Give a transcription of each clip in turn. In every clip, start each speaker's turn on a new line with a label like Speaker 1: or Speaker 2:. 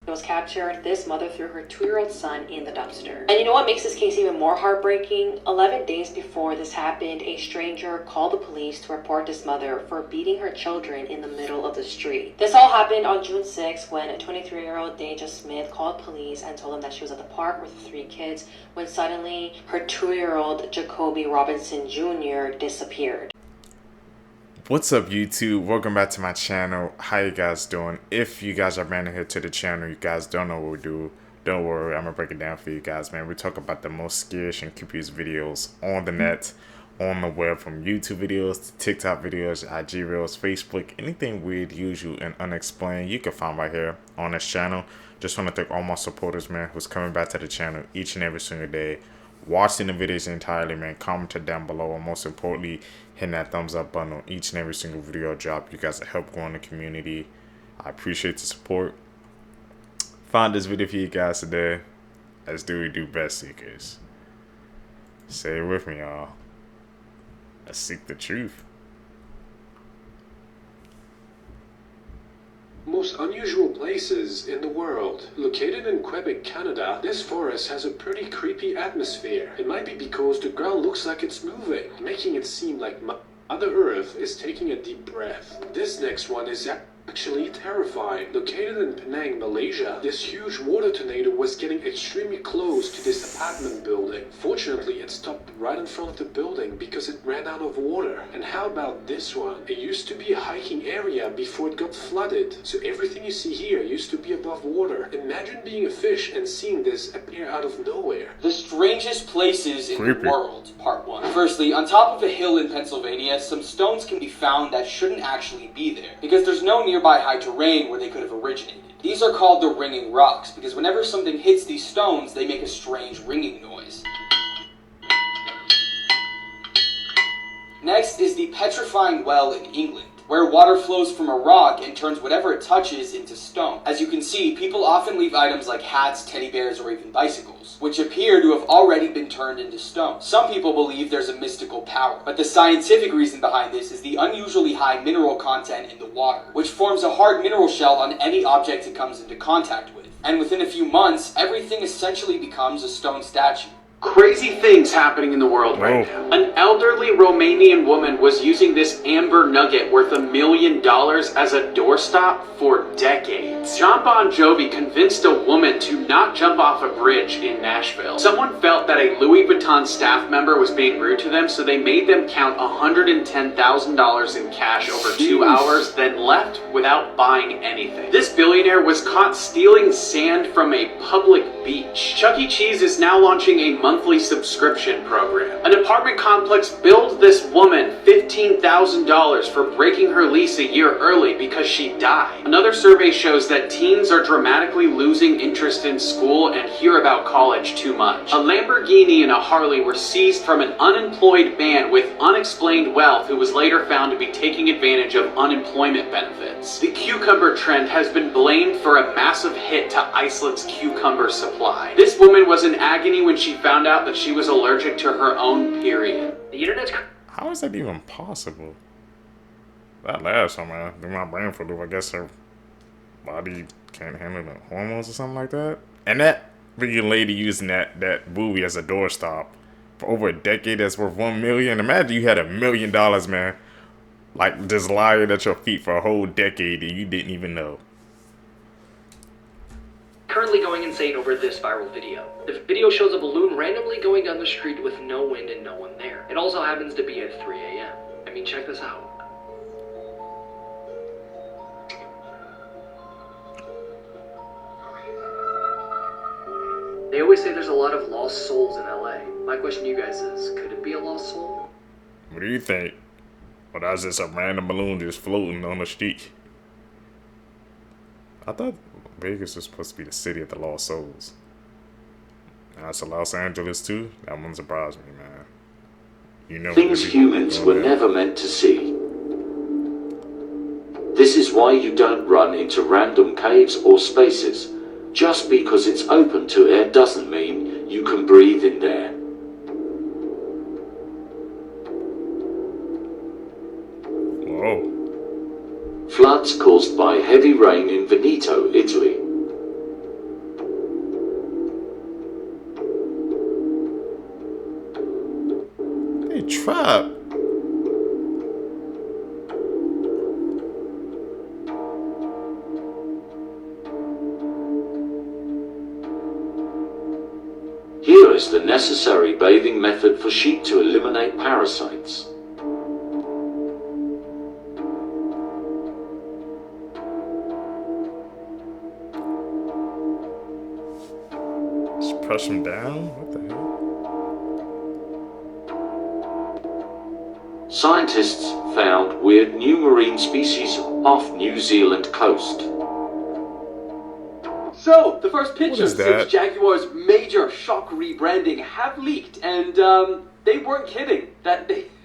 Speaker 1: was captured, this mother threw her 2-year-old son in the dumpster. And you know what makes this case even more heartbreaking? 11 days before this happened, a stranger called the police to report this mother for beating her children in the middle of the street. This all happened on June 6th when a 23-year-old Deja Smith called police and told them that she was at the park with 3 kids when suddenly her 2-year-old Jacoby Robinson Jr. disappeared.
Speaker 2: What's up, YouTube? Welcome back to my channel. How you guys doing? If you guys are brand new here to the channel, you guys don't know what we do, don't worry, I'm gonna break it down for you guys, man. We talk about the most scariest and creepiest videos on the net, on the web, from YouTube videos to TikTok videos, IG reels, Facebook, anything weird, usual, and unexplained, you can find right here on this channel. Just want to thank all my supporters, man, who's coming back to the channel each and every single day, watching the videos entirely, man, commenting down below, and most importantly, hitting that thumbs up button on each and every single video I drop. You guys help grow in the community. I appreciate the support. Found this video for you guys today. Let's do what we do best, seekers. Say it with me, y'all. Let's seek the truth.
Speaker 3: Most unusual places in the world. Located in Quebec, Canada, this forest has a pretty creepy atmosphere. It might be because the ground looks like it's moving, making it seem like Mother Earth is taking a deep breath. This next one is actually terrifying. Located in Penang, Malaysia, this huge water tornado was getting extremely close to this apartment building. Fortunately, it stopped right in front of the building because it ran out of water. And how about this one? It used to be a hiking area before it got flooded, so everything you see here used to be above water. Imagine being a fish and seeing this appear out of nowhere.
Speaker 4: The strangest places in the world, part 1. Firstly, on top of a hill in Pennsylvania, some stones can be found that shouldn't actually be there, because there's no nearby high terrain where they could have originated. These are called the ringing rocks, because whenever something hits these stones, they make a strange ringing noise. Next is the petrifying well in England, where water flows from a rock and turns whatever it touches into stone. As you can see, people often leave items like hats, teddy bears, or even bicycles, which appear to have already been turned into stone. Some people believe there's a mystical power, but the scientific reason behind this is the unusually high mineral content in the water, which forms a hard mineral shell on any object it comes into contact with. And within a few months, everything essentially becomes a stone statue.
Speaker 3: Crazy things happening in the world right now. An elderly Romanian woman was using this amber nugget worth $1 million as a doorstop for decades. John Bon Jovi convinced a woman to not jump off a bridge in Nashville. Someone felt that a Louis Vuitton staff member was being rude to them, so they made them count $110,000 in cash over 2 hours, then left without buying anything. This billionaire was caught stealing sand from a public beach. Chuck E. Cheese is now launching a monthly subscription program. An apartment complex billed this woman $15,000 for breaking her lease a year early because she died. Another survey shows that teens are dramatically losing interest in school and hear about college too much. A Lamborghini and a Harley were seized from an unemployed man with unexplained wealth who was later found to be taking advantage of unemployment benefits. The cucumber trend has been blamed for a massive hit to Iceland's cucumber supply. This woman was in agony when she found out that she was allergic to her own period. The internet's...
Speaker 2: How is that even possible? That last one, man, threw my brain for a loop. I guess her body can't handle the hormones or something like that. And that freaking lady using that movie as a doorstop for over a decade that's worth $1 million. Imagine you had $1 million, man, like just lying at your feet for a whole decade and you didn't even know.
Speaker 5: Currently going insane over this viral video. The video shows a balloon randomly going down the street with no wind and no one there. It also happens to be at 3 a.m. I mean, check this out. They always say there's a lot of lost souls in LA. My question to you guys is, could it be a lost soul?
Speaker 2: What do you think? Or that's just a random balloon just floating on the street? I thought Vegas was supposed to be the city of the lost souls. Now it's Los Angeles too. That one surprised me, man. You know,
Speaker 6: things humans were never meant to see. This is why you don't run into random caves or spaces. Just because it's open to air doesn't mean you can breathe in there.
Speaker 2: Whoa.
Speaker 6: Floods caused by heavy rain in Veneto, Italy.
Speaker 2: trap.
Speaker 6: Here is the necessary bathing method for sheep to eliminate parasites.
Speaker 2: Just press him down? What the hell?
Speaker 6: Scientists found weird new marine species off New Zealand coast.
Speaker 3: So, the first pictures
Speaker 2: is that?
Speaker 3: since Jaguar's major shock rebranding have leaked, and they weren't kidding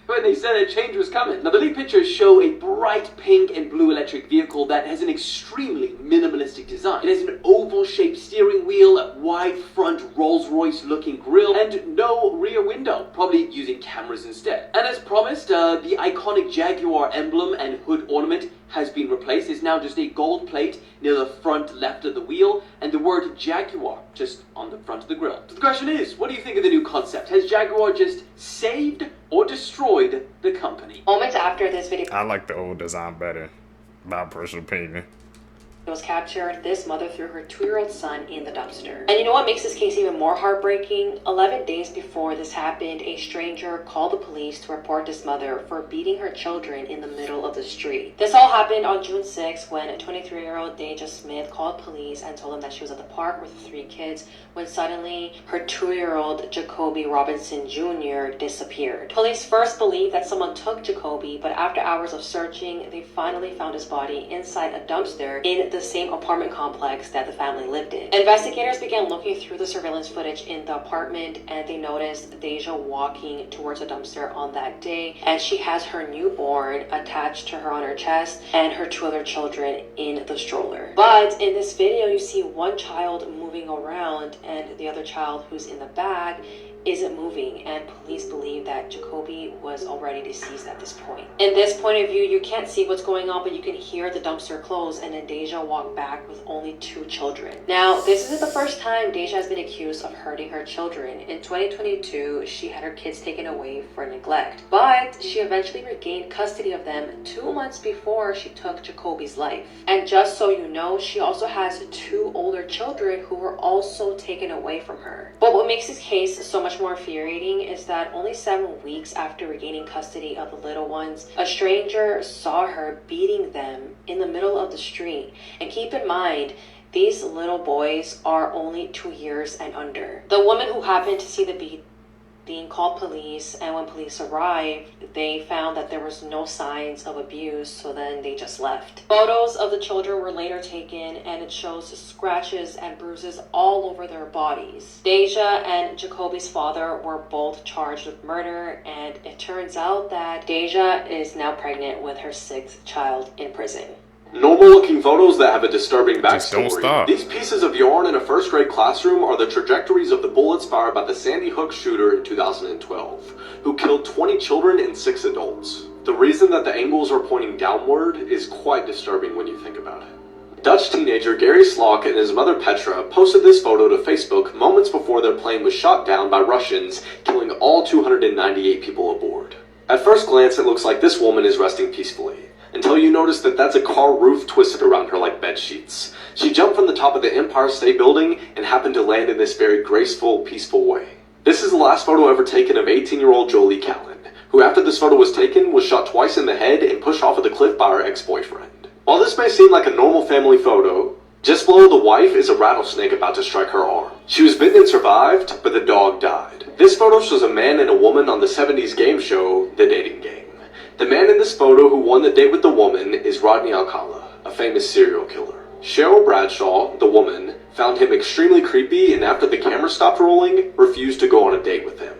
Speaker 3: when they said a change was coming. Now, the leaked pictures show a bright pink and blue electric vehicle that has an extremely minimalistic design. It has an oval-shaped steering wheel, a wide front Rolls-Royce-looking grille, and no rear window, probably using cameras instead. And as promised, the iconic Jaguar emblem and hood ornament has been replaced. It's now just a gold plate near the front left of the wheel, and the word Jaguar just on the front of the grille. So the question is, what do you think of the new concept? Has Jaguar just saved or destroyed the company?
Speaker 1: Moments after this video
Speaker 2: I like the old design better, my personal opinion.
Speaker 1: was captured, this mother threw her 2-year-old son in the dumpster. And you know what makes this case even more heartbreaking? 11 days before this happened, a stranger called the police to report this mother for beating her children in the middle of the street. This all happened on June 6th when 23-year-old Deja Smith called police and told them that she was at the park with 3 kids when suddenly her 2-year-old Jacoby Robinson Jr. disappeared. Police first believed that someone took Jacoby, but after hours of searching, they finally found his body inside a dumpster in the same apartment complex that the family lived in. Investigators began looking through the surveillance footage in the apartment, and they noticed Deja walking towards the dumpster on that day, and she has her newborn attached to her on her chest and her 2 other children in the stroller. But in this video, you see one child moving around and the other child who's in the bag isn't moving, and police believe that Jacoby was already deceased at this point. In this point of view, you can't see what's going on, but you can hear the dumpster close, and then Deja walk back with only 2 children. Now, this isn't the first time Deja has been accused of hurting her children. In 2022, she had her kids taken away for neglect, but she eventually regained custody of them 2 months before she took Jacoby's life. And just so you know, she also has 2 older children who were also taken away from her. But what makes this case so much more infuriating is that only 7 weeks after regaining custody of the little ones, a stranger saw her beating them in the middle of the street. And keep in mind, these little boys are only 2 years and under. The woman who happened to see the beating called police, and when police arrived, they found that there was no signs of abuse, so then they just left. Photos of the children were later taken, and it shows scratches and bruises all over their bodies. Deja and Jacoby's father were both charged with murder, and it turns out that Deja is now pregnant with her 6th child in prison.
Speaker 7: Normal-looking photos that have a disturbing
Speaker 2: Just don't
Speaker 7: backstory.
Speaker 2: stop.
Speaker 7: These pieces of yarn in a first-grade classroom are the trajectories of the bullets fired by the Sandy Hook shooter in 2012, who killed 20 children and 6 adults. The reason that the angles are pointing downward is quite disturbing when you think about it. Dutch teenager Gary Slock and his mother Petra posted this photo to Facebook moments before their plane was shot down by Russians, killing all 298 people aboard. At first glance, it looks like this woman is resting peacefully, until you notice that that's a car roof twisted around her like bed sheets. She jumped from the top of the Empire State Building and happened to land in this very graceful, peaceful way. This is the last photo ever taken of 18-year-old Jolie Callan, who after this photo was taken was shot twice in the head and pushed off of the cliff by her ex-boyfriend. While this may seem like a normal family photo, just below the wife is a rattlesnake about to strike her arm. She was bitten and survived, but the dog died. This photo shows a man and a woman on the 70s game show, The Dating Game. The man in this photo who won the date with the woman is Rodney Alcala, a famous serial killer. Cheryl Bradshaw, the woman, found him extremely creepy and after the camera stopped rolling, refused to go on a date with him,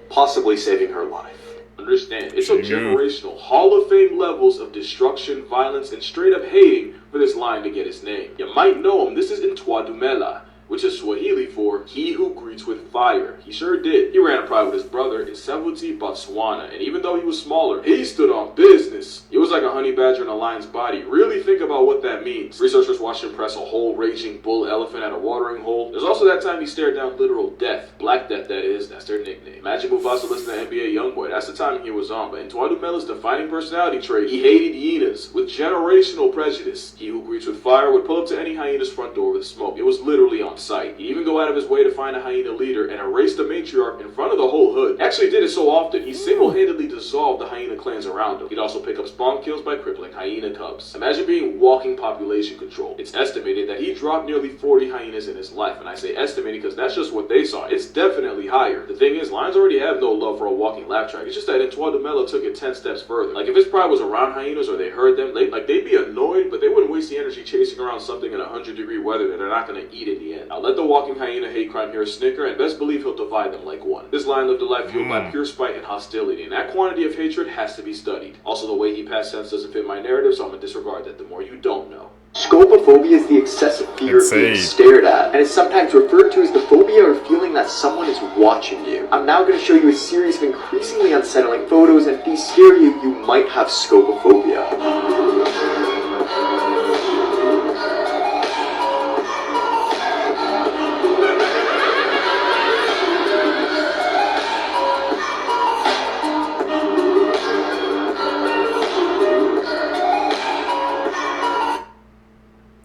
Speaker 7: possibly saving her life.
Speaker 8: Understand, it's a generational Hall of Fame levels of destruction, violence, and straight up hating for this line to get his name. You might know him, this is Antoine Dumela. which is Swahili for he who greets with fire. He sure did. He ran a pride with his brother in Sevuti, Botswana, and even though he was smaller, he stood on business. He was like a honey badger in a lion's body. Really think about what that means. Researchers watched him press a whole raging bull elephant at a watering hole. There's also that time he stared down literal death. Black Death, that is. That's their nickname. Magic Mufasa listened to NBA Youngboy. That's the timing he was on. But in Tuadumela's defining personality trait, he hated hyenas with generational prejudice. He who greets with fire would pull up to any hyena's front door with smoke. It was literally on sight. He'd even go out of his way to find a hyena leader and erase the matriarch in front of the whole hood. He actually did it so often, he single-handedly dissolved the hyena clans around him. He'd also pick up spawn kills by crippling hyena cubs. Imagine being walking population control. It's estimated that he dropped nearly 40 hyenas in his life, and I say estimated because that's just what they saw. It's definitely higher. The thing is, lions already have no love for a walking laugh track. It's just that Tuadumela took it 10 steps further. Like, if his pride was around hyenas or they heard them, they'd be annoyed, but they wouldn't waste the energy chasing around something in 100-degree weather that they're not going to eat in the end. I'll let the walking hyena hate crime hero snicker, and best believe he'll divide them like one. This lion lived a life fueled by pure spite and hostility, and that quantity of hatred has to be studied. Also, the way he passed sense doesn't fit my narrative, so I'm going to disregard that. The more you don't know.
Speaker 9: Scopophobia is the excessive fear of being stared at, and is sometimes referred to as the phobia or feeling that someone is watching you. I'm now going to show you a series of increasingly unsettling photos, and if these scare you, you might have scopophobia.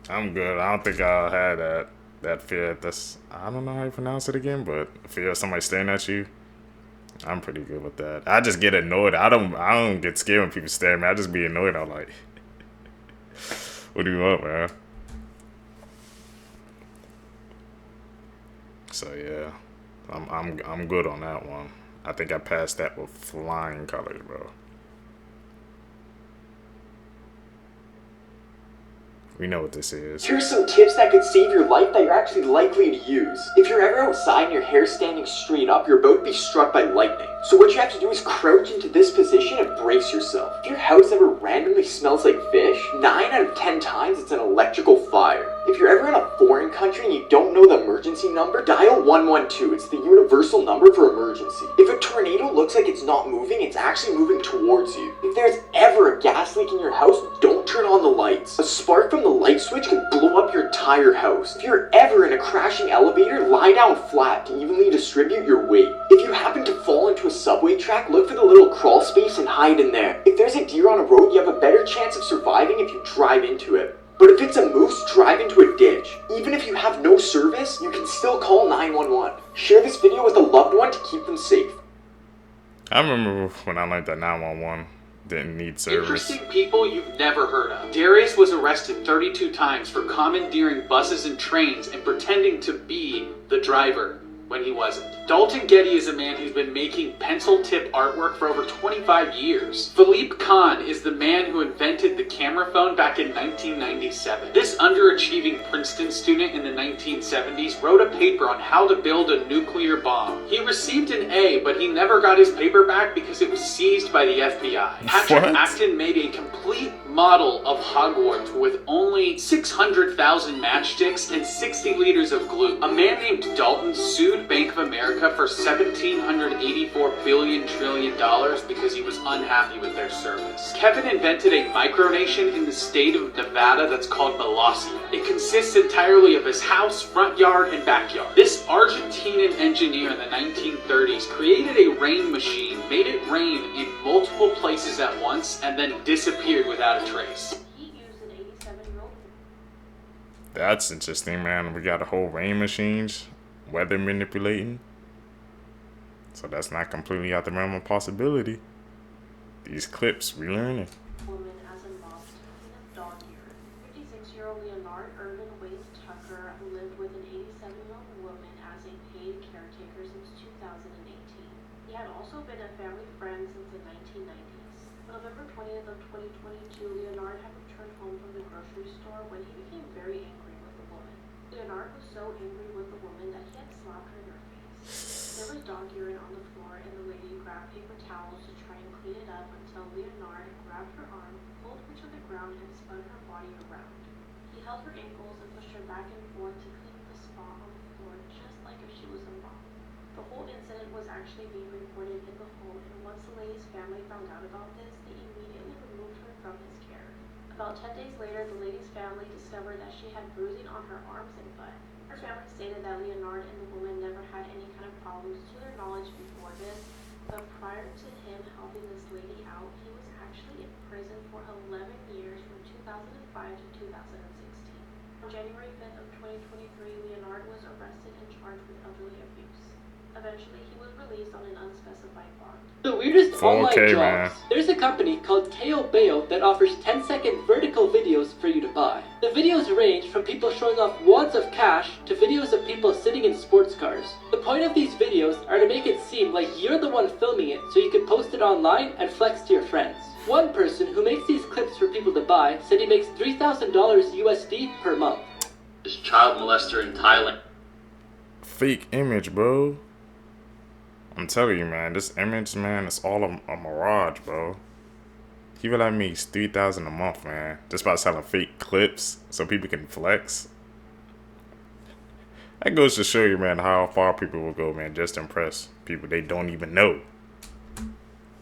Speaker 2: I'm good. I don't think I'll have that fear. I don't know how you pronounce it again, but fear of somebody staring at you. I'm pretty good with that. I just get annoyed. I don't get scared when people stare at me. I just be annoyed. I'm like, what do you want, man? So yeah, I'm good on that one. I think I passed that with flying colors, bro. We know what this is.
Speaker 9: Here's some tips that could save your life that you're actually likely to use. If you're ever outside and your hair's standing straight up, you're about to be struck by lightning. So what you have to do is crouch into this position and brace yourself. If your house ever randomly smells like fish, 9 out of 10 times it's an electrical fire. If you're ever in a foreign country and you don't know the emergency number, dial 112. It's the universal number for emergency. If a tornado looks like it's not moving, it's actually moving towards you. If there's ever a gas leak in your house, don't turn on the lights. A spark from the light switch can blow up your entire house. If you're ever in a crashing elevator, lie down flat to evenly distribute your weight. If you happen to fall into a subway track, look for the little crawl space and hide in there. If there's a deer on a road, you have a better chance of surviving if you drive into it. But if it's a moose, drive into a ditch. Even if you have no service, you can still call 911. Share this video with a loved one to keep them safe.
Speaker 2: I remember when I learned that 911 didn't need service.
Speaker 3: Interesting people you've never heard of. Darius was arrested 32 times for commandeering buses and trains and pretending to be the driver when he wasn't. Dalton Getty is a man who's been making pencil tip artwork for over 25 years. Philippe Kahn is the man who invented the camera phone back in 1997. This underachieving Princeton student in the 1970s wrote a paper on how to build a nuclear bomb. He received an A, but he never got his paper back because it was seized by the FBI. Patrick Acton made a complete model of Hogwarts with only 600,000 matchsticks and 60 liters of glue. A man named Dalton sued Bank of America for $1,784 billion because he was unhappy with their service. Kevin invented a micronation in the state of Nevada that's called Molossia. It consists entirely of his house, front yard, and backyard. This Argentinian engineer in the 1930s created a rain machine, made it rain in multiple places at once, and then disappeared without a trace.
Speaker 2: That's interesting, man. We got a whole rain machines, weather manipulating. So that's not completely out the realm of possibility. These clips, we learning.
Speaker 1: Woman as involved in a dog year. 56-year-old Leonard Irvin Waite Tucker lived with an 87-year-old woman as a paid caretaker since 2018. He had also been a family friend since the 1990s. On November 20th of 2022, Leonard had returned home from the grocery store when he became very angry with the woman. Leonard was so angry with the woman that he had slapped her in her face. There was dog urine on the floor, and the lady grabbed paper towels to try and clean it up until Leonard grabbed her arm, pulled her to the ground, and spun her body around. He held her ankles and pushed her back and forth to clean the spot on the
Speaker 10: found out about this, they immediately removed her from his care. About 10 days later, the lady's family discovered that she had bruising on her arms and butt. Her family stated that Leonard and the woman never had any kind of problems to their knowledge before this, but prior to him helping this lady out, he was actually in prison for 11 years from 2005 to 2016. On January 5th of 2023, Leonard was arrested and charged with elderly abuse. Eventually, he was released on an unspecified bond.
Speaker 11: The weirdest online
Speaker 2: Okay,
Speaker 11: jobs.
Speaker 2: man.
Speaker 11: There's a company called KO Bayo that offers 10-second vertical videos for you to buy. The videos range from people showing off wads of cash to videos of people sitting in sports cars. The point of these videos are to make it seem like you're the one filming it so you can post it online and flex to your friends. One person who makes these clips for people to buy said he makes $3,000 USD per month.
Speaker 5: This child molester in Thailand.
Speaker 2: Fake image, bro. I'm telling you, man, this image, man, it's all a mirage, bro. He really makes $3,000 a month, man, just by selling fake clips so people can flex. That goes to show you, man, how far people will go, man, just to impress people they don't even know.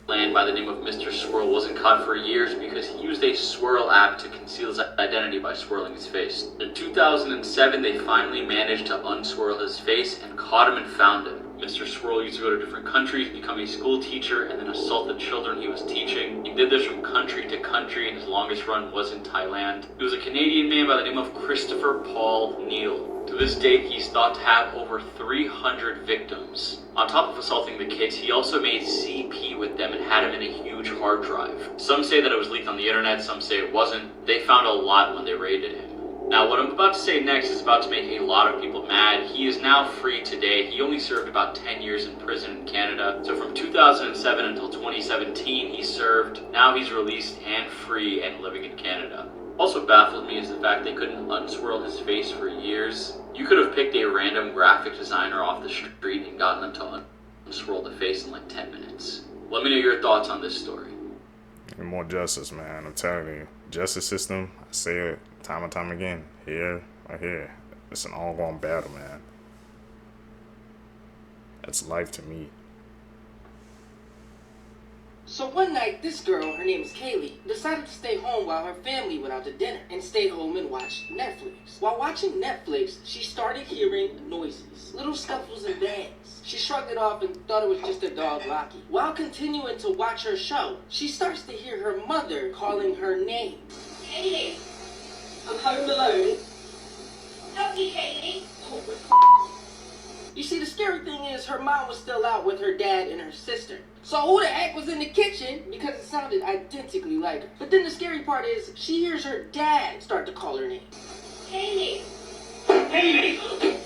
Speaker 5: Man by the name of Mr. Swirl wasn't caught for years because he used a swirl app to conceal his identity by swirling his face. In 2007, they finally managed to unswirl his face and caught him and found him. Mr. Swirl used to go to different countries, become a school teacher, and then assault the children he was teaching. He did this from country to country, and his longest run was in Thailand. He was a Canadian man by the name of Christopher Paul Neal. To this date, he's thought to have over 300 victims. On top of assaulting the kids, he also made CP with them and had him in a huge hard drive. Some say that it was leaked on the internet, some say it wasn't. They found a lot when they raided him. Now, what I'm about to say next is about to make a lot of people mad. He is now free today. He only served about 10 years in prison in Canada. So from 2007 until 2017, he served. Now he's released and free and living in Canada. Also baffles me is the fact they couldn't unswirl his face for years. You could have picked a random graphic designer off the street and gotten them to unswirl the face in like 10 minutes. Let me know your thoughts on this story.
Speaker 2: And more justice, man. I'm telling you, justice system. I say it time and time again. Here, right here. It's an ongoing battle, man. That's life to me.
Speaker 12: So one night, this girl, her name is Kaylee, decided to stay home while her family went out to dinner and stayed home and watched Netflix. While watching Netflix, she started hearing noises, little scuffles and bangs. She shrugged it off and thought it was just her dog Rocky. While continuing to watch her show, she starts to hear her mother calling her name.
Speaker 13: Kaylee,
Speaker 12: I'm home alone.
Speaker 13: help me, Kaylee.
Speaker 12: You see, the scary thing is her mom was still out with her dad and her sister. So who the heck was in the kitchen? Because it sounded identically like her. But then the scary part is she hears her dad start to call her name.
Speaker 13: Kaylee.
Speaker 12: Kaylee!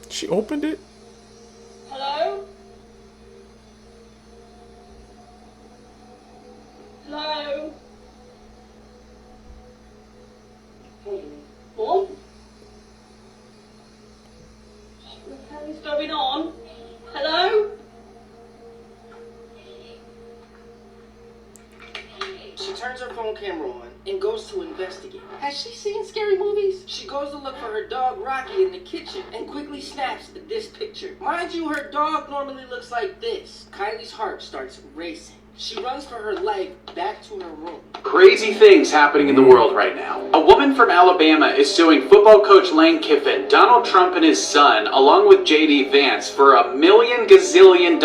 Speaker 2: She opened it?
Speaker 12: Hello? Hello? Kaylee. Mom? What the hell is going on? Hello? She turns her phone camera on and goes to investigate. Has she seen scary movies? She goes to look for her dog Rocky in the kitchen and quickly snaps this picture. Mind you, her dog normally looks like this. Kylie's heart starts racing. She runs for her life back to her room.
Speaker 3: Crazy things happening in the world right now. A woman from Alabama is suing football coach Lane Kiffin, Donald Trump and his son, along with JD Vance for $1 million gazillion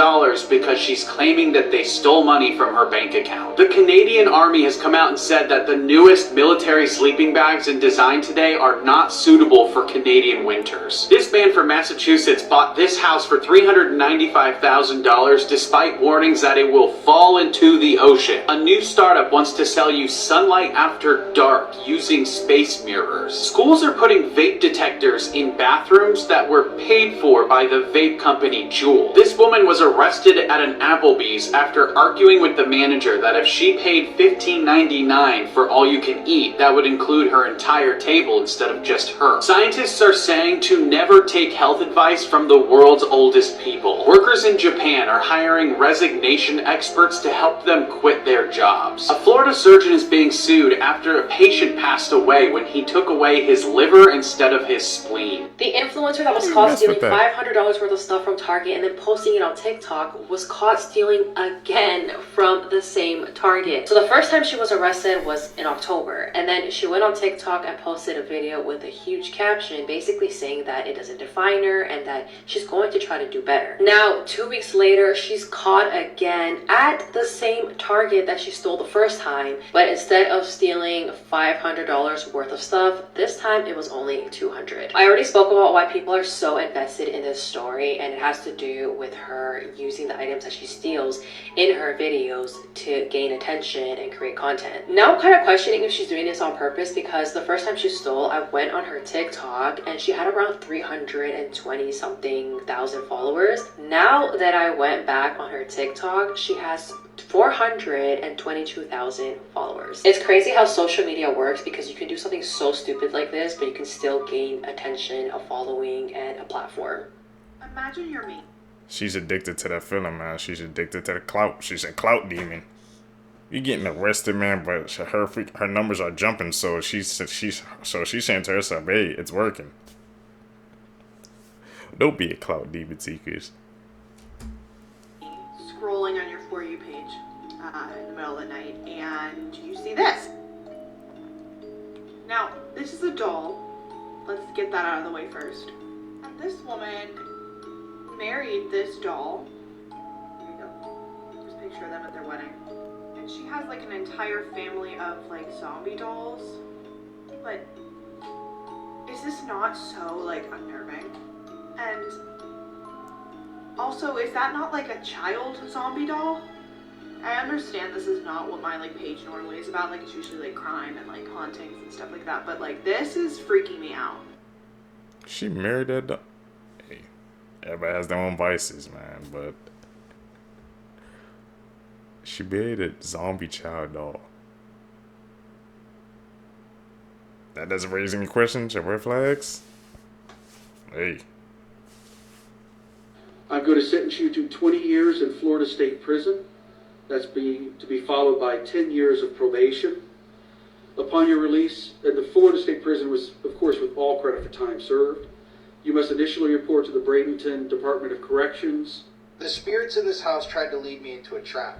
Speaker 3: because she's claiming that they stole money from her bank account. The Canadian Army has come out and said that the newest military sleeping bags in design today are not suitable for Canadian winters. This man from Massachusetts bought this house for $395,000 despite warnings that it will fall into the ocean. A new startup wants to sell you sunlight after dark using space mirrors. Schools are putting vape detectors in bathrooms that were paid for by the vape company Juul. This woman was arrested at an Applebee's after arguing with the manager that if she paid $15.99 for all you can eat, that would include her entire table instead of just her. Scientists are saying to never take health advice from the world's oldest people. Workers in Japan are hiring resignation experts to help them quit their jobs. A Florida surgeon surgeon is being sued after a patient passed away when he took away his liver instead of his spleen.
Speaker 1: The influencer that was
Speaker 2: How do you
Speaker 1: caught
Speaker 2: mess
Speaker 1: stealing
Speaker 2: with that?
Speaker 1: $500 worth of stuff from Target and then posting it on TikTok was caught stealing again from the same Target. So the first time she was arrested was in October, and then she went on TikTok and posted a video with a huge caption basically saying that it doesn't define her and that she's going to try to do better. Now, 2 weeks later, she's caught again at the same Target that she stole the first time, but instead of stealing $500 worth of stuff, this time it was only $200. I already spoke about why people are so invested in this story, and it has to do with her using the items that she steals in her videos to gain attention and create content. Now I'm kind of questioning if she's doing this on purpose, because the first time she stole, I went on her TikTok and she had around 320 something thousand followers. Now that I went back on her TikTok, she has 422,000 followers. It's crazy how social media works, because you can do something so stupid like this, but you can still gain attention, a following, and a platform.
Speaker 14: Imagine you're me.
Speaker 2: She's addicted to that feeling, man. She's addicted to the clout. She's a clout demon. You getting arrested, man, but her numbers are jumping, so she's saying to herself, "Hey, it's working." Don't be a clout demon, seekers.
Speaker 14: Scrolling on your For You page in the middle of the night, and you see this. Now, this is a doll. Let's get that out of the way first. And this woman married this doll. Here you go. Just picture them at their wedding. And she has like an entire family of like zombie dolls. But is this not so like unnerving? And also, is that not like a child zombie doll? I understand this is not what my like page normally is about. Like, it's usually like crime and like hauntings and stuff like that. But like, this is freaking me out.
Speaker 2: She married that dog. Hey, everybody has their own vices, man, but she married a zombie child doll. That doesn't raise any questions or red flags. Hey.
Speaker 15: I'm going to sentence you to 20 years in Florida State Prison. That's to be followed by 10 years of probation. Upon your release, and the Florida State Prison was, of course, with all credit for time served, you must initially report to the Bradenton Department of Corrections.
Speaker 16: The spirits in this house tried to lead me into a trap.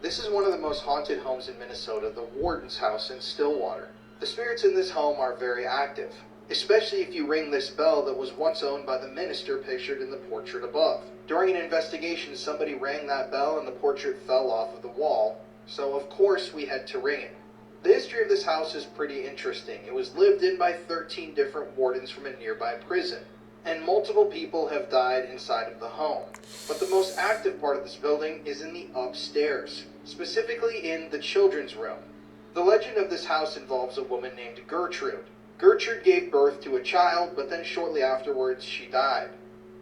Speaker 16: This is one of the most haunted homes in Minnesota, the Warden's house in Stillwater. The spirits in this home are very active, especially if you ring this bell that was once owned by the minister pictured in the portrait above. During an investigation, somebody rang that bell and the portrait fell off of the wall, so of course we had to ring it. The history of this house is pretty interesting. It was lived in by 13 different wardens from a nearby prison, and multiple people have died inside of the home. But the most active part of this building is in the upstairs, specifically in the children's room. The legend of this house involves a woman named Gertrude. Gertrude gave birth to a child, but then shortly afterwards she died.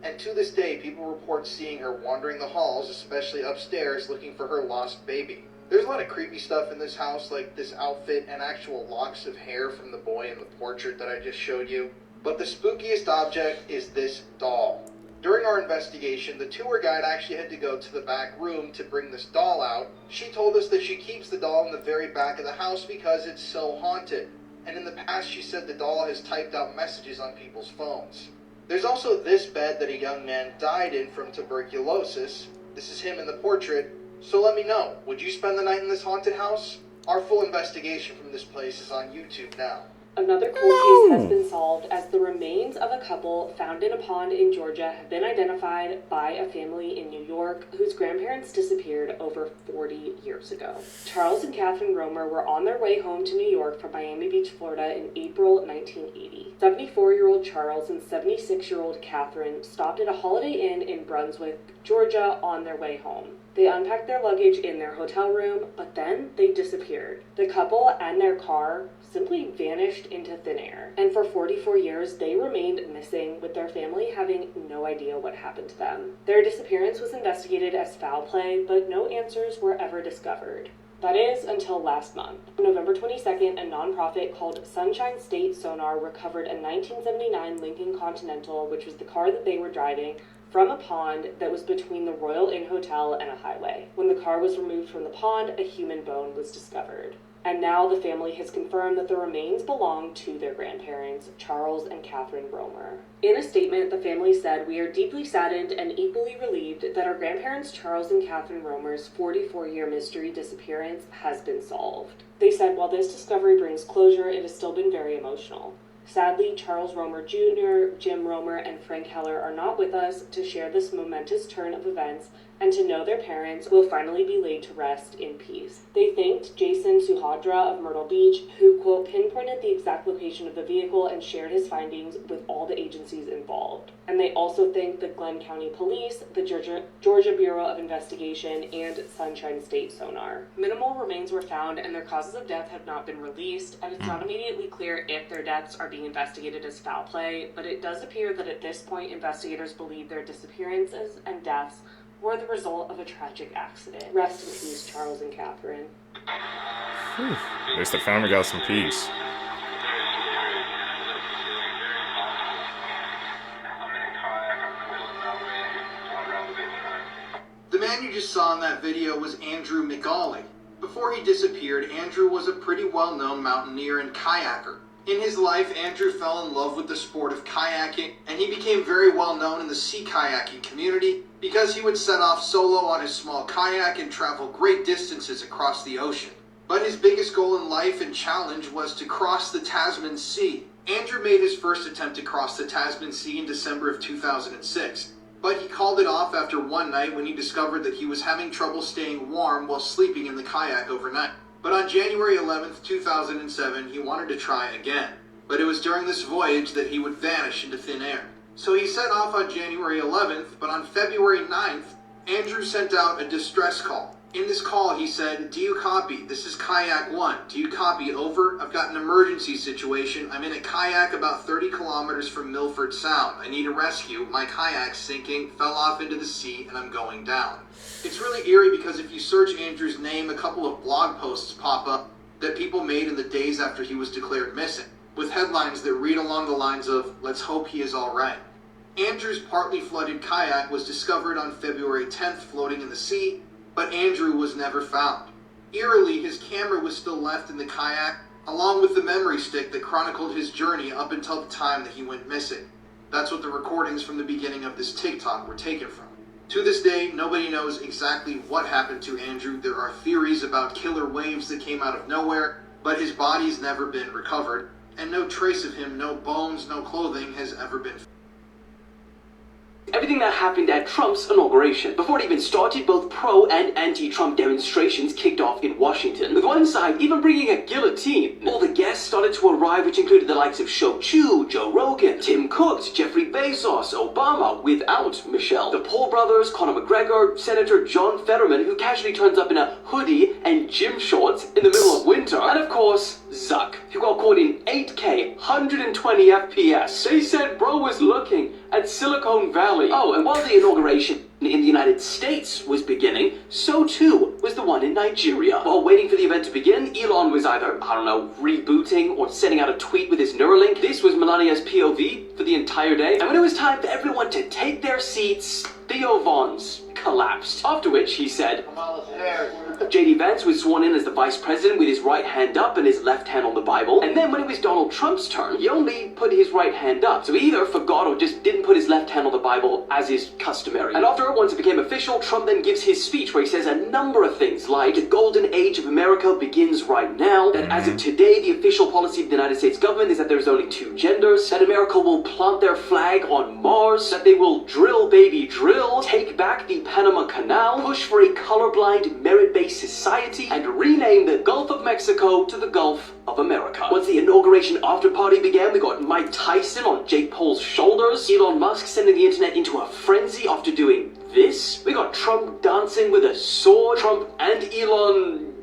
Speaker 16: And to this day, people report seeing her wandering the halls, especially upstairs, looking for her lost baby. There's a lot of creepy stuff in this house, like this outfit and actual locks of hair from the boy in the portrait that I just showed you. But the spookiest object is this doll. During our investigation, the tour guide actually had to go to the back room to bring this doll out. She told us that she keeps the doll in the very back of the house because it's so haunted. And in the past, she said the doll has typed out messages on people's phones. There's also this bed that a young man died in from tuberculosis. This is him in the portrait. So let me know, would you spend the night in this haunted house? Our full investigation from this place is on YouTube now.
Speaker 17: Another cold case has been solved as the remains of a couple found in a pond in Georgia have been identified by a family in New York whose grandparents disappeared over 40 years ago. Charles and Catherine Romer were on their way home to New York from Miami Beach, Florida in April 1980. 74-year-old Charles and 76-year-old Catherine stopped at a Holiday Inn in Brunswick, Georgia on their way home. They unpacked their luggage in their hotel room, but then they disappeared. The couple and their car simply vanished into thin air. And for 44 years, they remained missing, with their family having no idea what happened to them. Their disappearance was investigated as foul play, but no answers were ever discovered. That is, until last month. On November 22nd, a nonprofit called Sunshine State Sonar recovered a 1979 Lincoln Continental, which was the car that they were driving, from a pond that was between the Royal Inn Hotel and a highway. When the car was removed from the pond, a human bone was discovered. And now the family has confirmed that the remains belong to their grandparents, Charles and Catherine Romer. In a statement, the family said, "We are deeply saddened and equally relieved that our grandparents Charles and Catherine Romer's 44-year mystery disappearance has been solved." They said, "While this discovery brings closure, it has still been very emotional. Sadly, Charles Romer Jr., Jim Romer, and Frank Heller are not with us to share this momentous turn of events and to know their parents will finally be laid to rest in peace." They thanked Jason Suhadra of Myrtle Beach, who, quote, pinpointed the exact location of the vehicle and shared his findings with all the agencies involved. And they also thanked the Glenn County Police, the Georgia Bureau of Investigation, and Sunshine State Sonar. Minimal remains were found and their causes of death have not been released, and it's not immediately clear if their deaths are being investigated as foul play, but it does appear that at this point investigators believe their disappearances and deaths were the result of a tragic accident. Rest in peace, Charles and Catherine.
Speaker 2: At least the family got some peace.
Speaker 16: The man you just saw in that video was Andrew McGauley. Before he disappeared, Andrew was a pretty well-known mountaineer and kayaker. In his life, Andrew fell in love with the sport of kayaking, and he became very well known in the sea kayaking community because he would set off solo on his small kayak and travel great distances across the ocean. But his biggest goal in life and challenge was to cross the Tasman Sea. Andrew made his first attempt to cross the Tasman Sea in December of 2006, but he called it off after one night when he discovered that he was having trouble staying warm while sleeping in the kayak overnight. But on January 11th, 2007, he wanted to try again. But it was during this voyage that he would vanish into thin air. So he set off on January 11th, but on February 9th, Andrew sent out a distress call. In this call, he said, "Do you copy? This is Kayak 1. Do you copy? Over. I've got an emergency situation. I'm in a kayak about 30 kilometers from Milford Sound. I need a rescue. My kayak's sinking, fell off into the sea, and I'm going down." It's really eerie because if you search Andrew's name, a couple of blog posts pop up that people made in the days after he was declared missing, with headlines that read along the lines of, "Let's hope he is all right." Andrew's partly flooded kayak was discovered on February 10th floating in the sea, but Andrew was never found. Eerily, his camera was still left in the kayak, along with the memory stick that chronicled his journey up until the time that he went missing. That's what the recordings from the beginning of this TikTok were taken from. To this day, nobody knows exactly what happened to Andrew. There are theories about killer waves that came out of nowhere, but his body's never been recovered, and no trace of him, no bones, no clothing has ever been found.
Speaker 18: Everything that happened at Trump's inauguration. Before it even started, both pro and anti-Trump demonstrations kicked off in Washington, with one side even bringing a guillotine. All the guests started to arrive, which included the likes of Shou Chu, Joe Rogan, Tim Cook, Jeffrey Bezos, Obama, without Michelle, the Paul brothers, Conor McGregor, Senator John Fetterman, who casually turns up in a hoodie and gym shorts in the middle of winter, and of course, Zuck, who got caught in 8K, 120 FPS. They said bro was looking at Silicon Valley. Oh, and while the inauguration in the United States was beginning, so too was the one in Nigeria. While waiting for the event to begin, Elon was either, I don't know, rebooting or sending out a tweet with his Neuralink. This was Melania's POV for the entire day. And when it was time for everyone to take their seats, Theo Von's collapsed. After which he said, JD Vance was sworn in as the vice president with his right hand up and his left hand on the Bible. And then when it was Donald Trump's turn, he only put his right hand up. So he either forgot or just didn't put his left hand on the Bible as is customary. And after, once it became official, Trump then gives his speech where he says a number of things like, the golden age of America begins right now, that as of today, the official policy of the United States government is that there's only two genders, that America will plant their flag on Mars, that they will drill baby drill, take back the Panama Canal, push for a colorblind merit-based society, and rename the Gulf of Mexico to the Gulf of America. Once the inauguration after party began, we got Mike Tyson on Jake Paul's shoulders, Elon Musk sending the internet into a frenzy after doing this. We got Trump dancing with a sword, Trump and Elon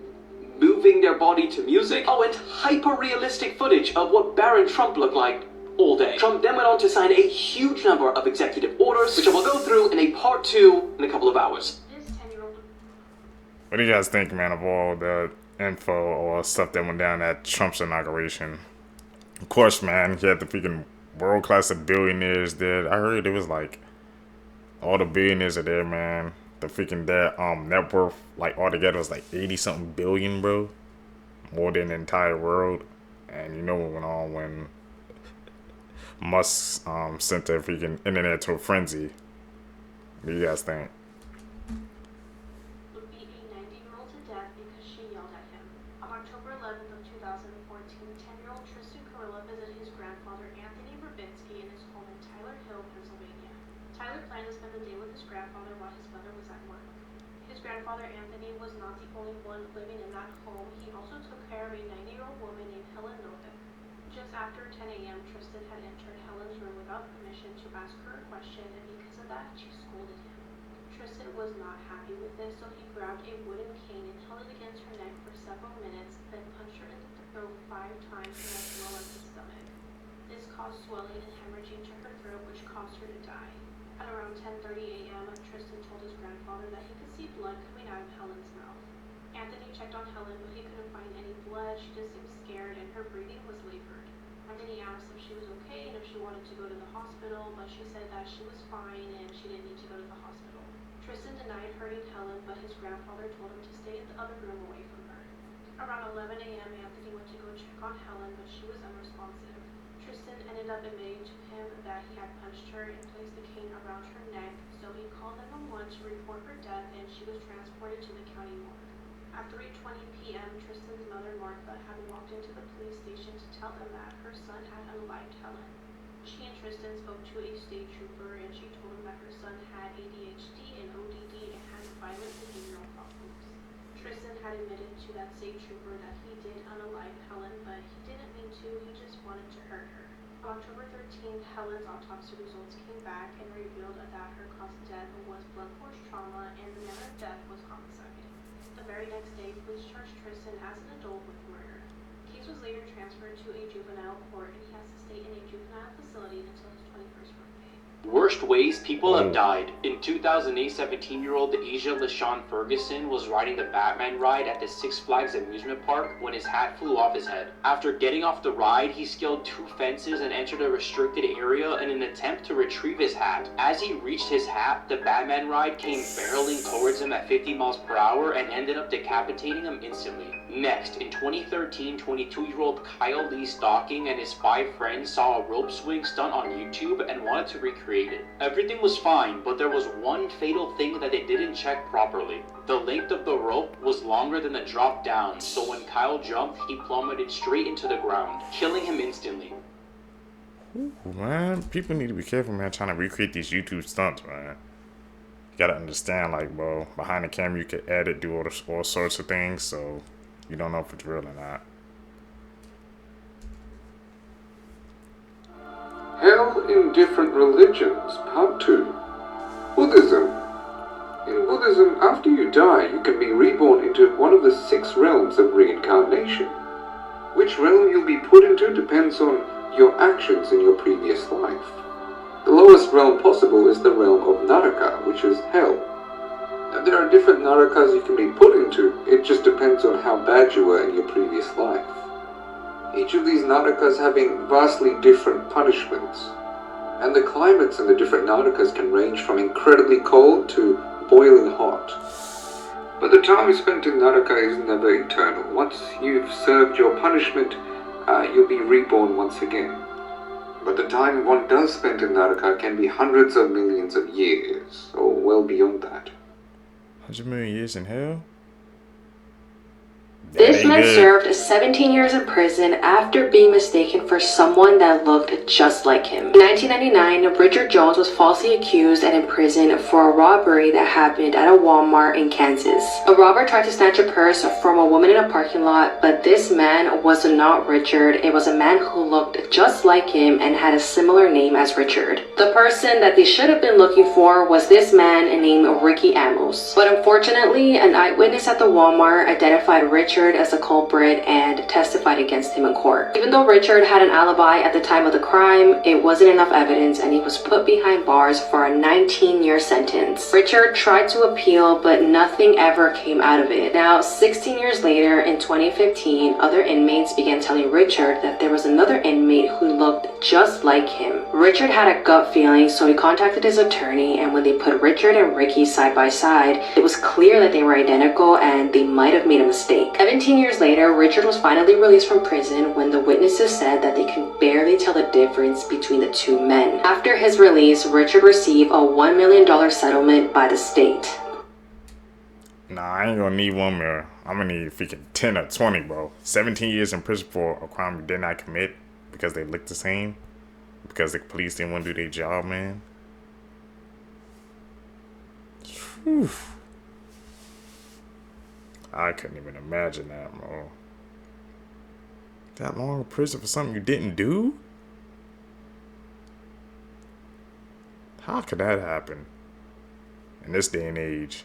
Speaker 18: moving their body to music. Oh, and hyper-realistic footage of what Baron Trump looked like all day. Trump then went on to sign a huge number of executive orders, which I will go through in a part 2 in a couple of hours.
Speaker 2: What do you guys think, man, of all the info or stuff that went down at Trump's inauguration? Of course, man, he had the freaking world class of billionaires there. I heard it was like all the billionaires are there, man. The freaking net worth, like, altogether was like 80 something billion, bro. more than the entire world. And you know what went on when Musk sent the freaking internet to a frenzy. What do you guys think?
Speaker 10: Would beat a 90-year-old to death because she yelled at him. On October 11th of 2014, 10-year-old Tristan Carilla visited his grandfather Anthony Verbinski in his home in Tyler Hill, Pennsylvania. Tyler planned to spend the day with his grandfather while his mother was at work. His grandfather Anthony was not the only one living in that home. He also took care of a 90-year-old woman named Helen Novik. Just after 10 a.m., Tristan had entered Helen's room without permission to ask her a question, and because of that, she scolded him. Tristan was not happy with this, so he grabbed a wooden cane and held it against her neck for several minutes, then punched her in the throat 5 times and as well as the stomach. This caused swelling and hemorrhaging to her throat, which caused her to die. At around 10:30 a.m., Tristan told his grandfather that he could see blood coming out of Helen's mouth. Anthony checked on Helen, but he couldn't find any blood. She just seemed scared and her breathing was labored. Anthony asked if she was okay and if she wanted to go to the hospital, but she said that she was fine and she didn't need to go to the hospital. Tristan denied hurting Helen, but his grandfather told him to stay in the other room away from her. Around 11 a.m., Anthony went to go check on Helen, but she was unresponsive. Tristan ended up admitting to him that he had punched her and placed the cane around her neck, so he called 911 to report her death and she was transported to the county morgue. At 3:20 p.m., Tristan's mother, Martha, had walked into the police station to tell them that her son had unalived Helen. She and Tristan spoke to a state trooper and she told him that her son had ADHD and ODD and had violent behavioral problems. Tristan had admitted to that state trooper that he did unalive Helen, but he didn't mean to, he just wanted to hurt her. On October 13th, Helen's autopsy results came back and revealed that her cause of death was blunt force trauma and the manner of death was homicide. The very next day, police charged Tristan as an adult with murder. The case was later transferred to a juvenile court and he has to stay in a juvenile facility until his 21st birthday.
Speaker 19: Worst ways people have died. In 2008, 17-year-old Asia LaShawn Ferguson was riding the Batman ride at the Six Flags amusement park when his hat flew off his head. After getting off the ride, he scaled 2 fences and entered a restricted area in an attempt to retrieve his hat. As he reached his hat, the Batman ride came barreling towards him at 50 miles per hour and ended up decapitating him instantly. Next, in 2013, 22-year-old Kyle Lee Stocking and his 5 friends saw a rope swing stunt on YouTube and wanted to recreate it. Everything was fine, but there was one fatal thing that they didn't check properly. The length of the rope was longer than the drop down, so when Kyle jumped, he plummeted straight into the ground, killing him instantly.
Speaker 2: Ooh, man, people need to be careful, man, trying to recreate these YouTube stunts, man. You gotta understand, like, bro, behind the camera you can edit, do all sorts of things, so you don't know if it's real or not.
Speaker 20: Hell in Different Religions, Part 2. Buddhism. In Buddhism, after you die, you can be reborn into one of the 6 realms of reincarnation. Which realm you'll be put into depends on your actions in your previous life. The lowest realm possible is the realm of Naraka, which is hell. Now, there are different Narakas you can be put into, it just depends on how bad you were in your previous life. Each of these Narakas having vastly different punishments. And the climates in the different Narakas can range from incredibly cold to boiling hot. But the time spent in Naraka is never eternal. Once you've served your punishment, you'll be reborn once again. But the time one does spend in Naraka can be hundreds of millions of years, or well beyond that.
Speaker 2: 100 million years in hell?
Speaker 1: This man served 17 years in prison after being mistaken for someone that looked just like him. In 1999, Richard Jones was falsely accused and imprisoned for a robbery that happened at a Walmart in Kansas. A robber tried to snatch a purse from a woman in a parking lot, but this man was not Richard. It was a man who looked just like him and had a similar name as Richard. The person that they should have been looking for was this man named Ricky Amos. But unfortunately, an eyewitness at the Walmart identified Richard as a culprit and testified against him in court. Even though Richard had an alibi at the time of the crime, it wasn't enough evidence and he was put behind bars for a 19-year sentence. Richard tried to appeal, but nothing ever came out of it. Now, 16 years later, in 2015, other inmates began telling Richard that there was another inmate who looked just like him. Richard had a gut feeling, so he contacted his attorney, and when they put Richard and Ricky side by side, it was clear that they were identical and they might have made a mistake. 17 years later, Richard was finally released from prison when the witnesses said that they could barely tell the difference between the two men. After his release, Richard received a $1 million settlement by the state.
Speaker 2: Nah, I ain't gonna need 1 million. I'm gonna need freaking 10 or 20, bro. 17 years in prison for a crime you did not commit because they look the same. Because the police didn't want to do their job, man. Whew. I couldn't even imagine that, bro. That long in prison for something you didn't do? How could that happen in this day and age?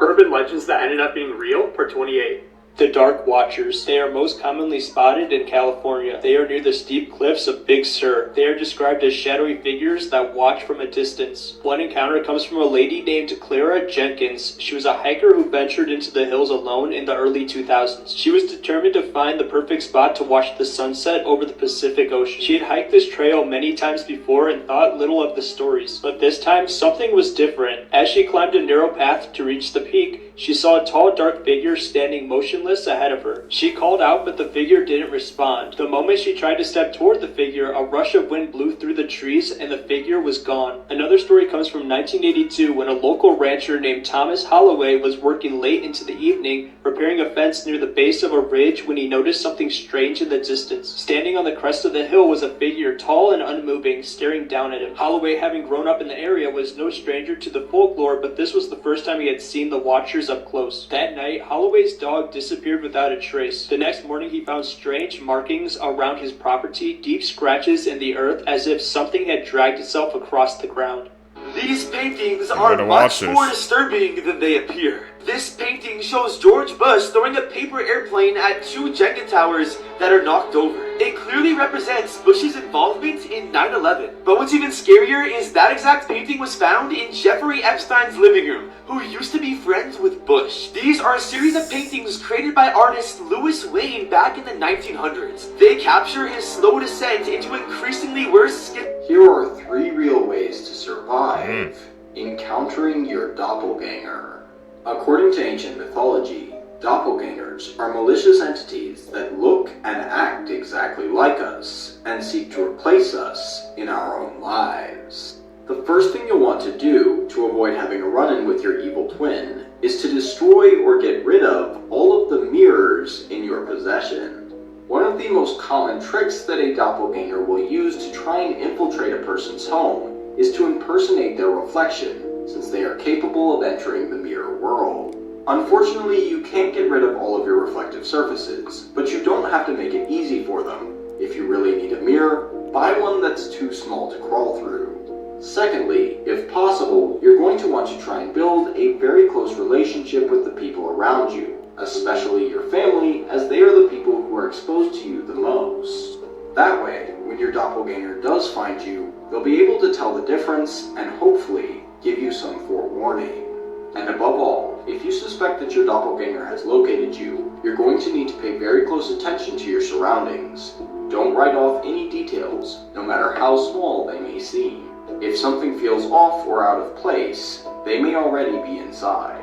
Speaker 21: Urban legends that ended up being real, part 28. The Dark Watchers. They are most commonly spotted in California. They are near the steep cliffs of Big Sur. They are described as shadowy figures that watch from a distance. One encounter comes from a lady named Clara Jenkins. She was a hiker who ventured into the hills alone in the early 2000s. She was determined to find the perfect spot to watch the sunset over the Pacific Ocean. She had hiked this trail many times before and thought little of the stories, but this time something was different. As she climbed a narrow path to reach the peak, she saw a tall, dark figure standing motionless ahead of her. She called out, but the figure didn't respond. The moment she tried to step toward the figure, a rush of wind blew through the trees and the figure was gone. Another story comes from 1982 when a local rancher named Thomas Holloway was working late into the evening, repairing a fence near the base of a ridge when he noticed something strange in the distance. Standing on the crest of the hill was a figure, tall and unmoving, staring down at him. Holloway, having grown up in the area, was no stranger to the folklore, but this was the first time he had seen the Watchers up close. That night, Holloway's dog disappeared without a trace. The next morning, he found strange markings around his property, deep scratches in the earth as if something had dragged itself across the ground.
Speaker 22: These paintings are much more disturbing than they appear. This painting shows George Bush throwing a paper airplane at 2 Jenga towers that are knocked over. It clearly represents Bush's involvement in 9/11. But what's even scarier is that exact painting was found in Jeffrey Epstein's living room, who used to be friends with Bush. These are a series of paintings created by artist Louis Wayne back in the 1900s. They capture his slow descent into increasingly worse skin.
Speaker 23: Here are 3 real ways to survive encountering your doppelganger. According to ancient mythology, doppelgangers are malicious entities that look and act exactly like us and seek to replace us in our own lives. The first thing you'll want to do to avoid having a run-in with your evil twin is to destroy or get rid of all of the mirrors in your possession. One of the most common tricks that a doppelganger will use to try and infiltrate a person's home is to impersonate their reflection, since they are capable of entering the mirror world. Unfortunately, you can't get rid of all of your reflective surfaces, but you don't have to make it easy for them. If you really need a mirror, buy one that's too small to crawl through. Secondly, if possible, you're going to want to try and build a very close relationship with the people around you, especially your family, as they are the people who are exposed to you the most. That way, when your doppelganger does find you, they'll be able to tell the difference and hopefully give you some forewarning. And above all, if you suspect that your doppelganger has located you, you're going to need to pay very close attention to your surroundings. Don't write off any details, no matter how small they may seem. If something feels off or out of place, they may already be inside.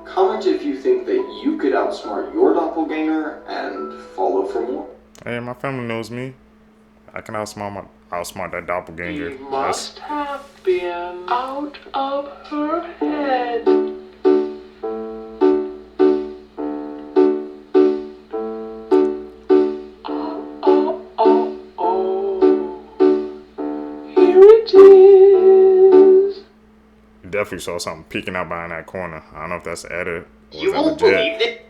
Speaker 23: Comment if you think that you could outsmart your doppelganger and follow for more.
Speaker 2: Hey, my family knows me. I can outsmart that doppelganger.
Speaker 22: He must have been out of her head. Here it is.
Speaker 2: You definitely saw something peeking out behind that corner. I don't know if that's edit or
Speaker 22: You
Speaker 2: is that
Speaker 22: won't
Speaker 2: legit.
Speaker 22: believe it.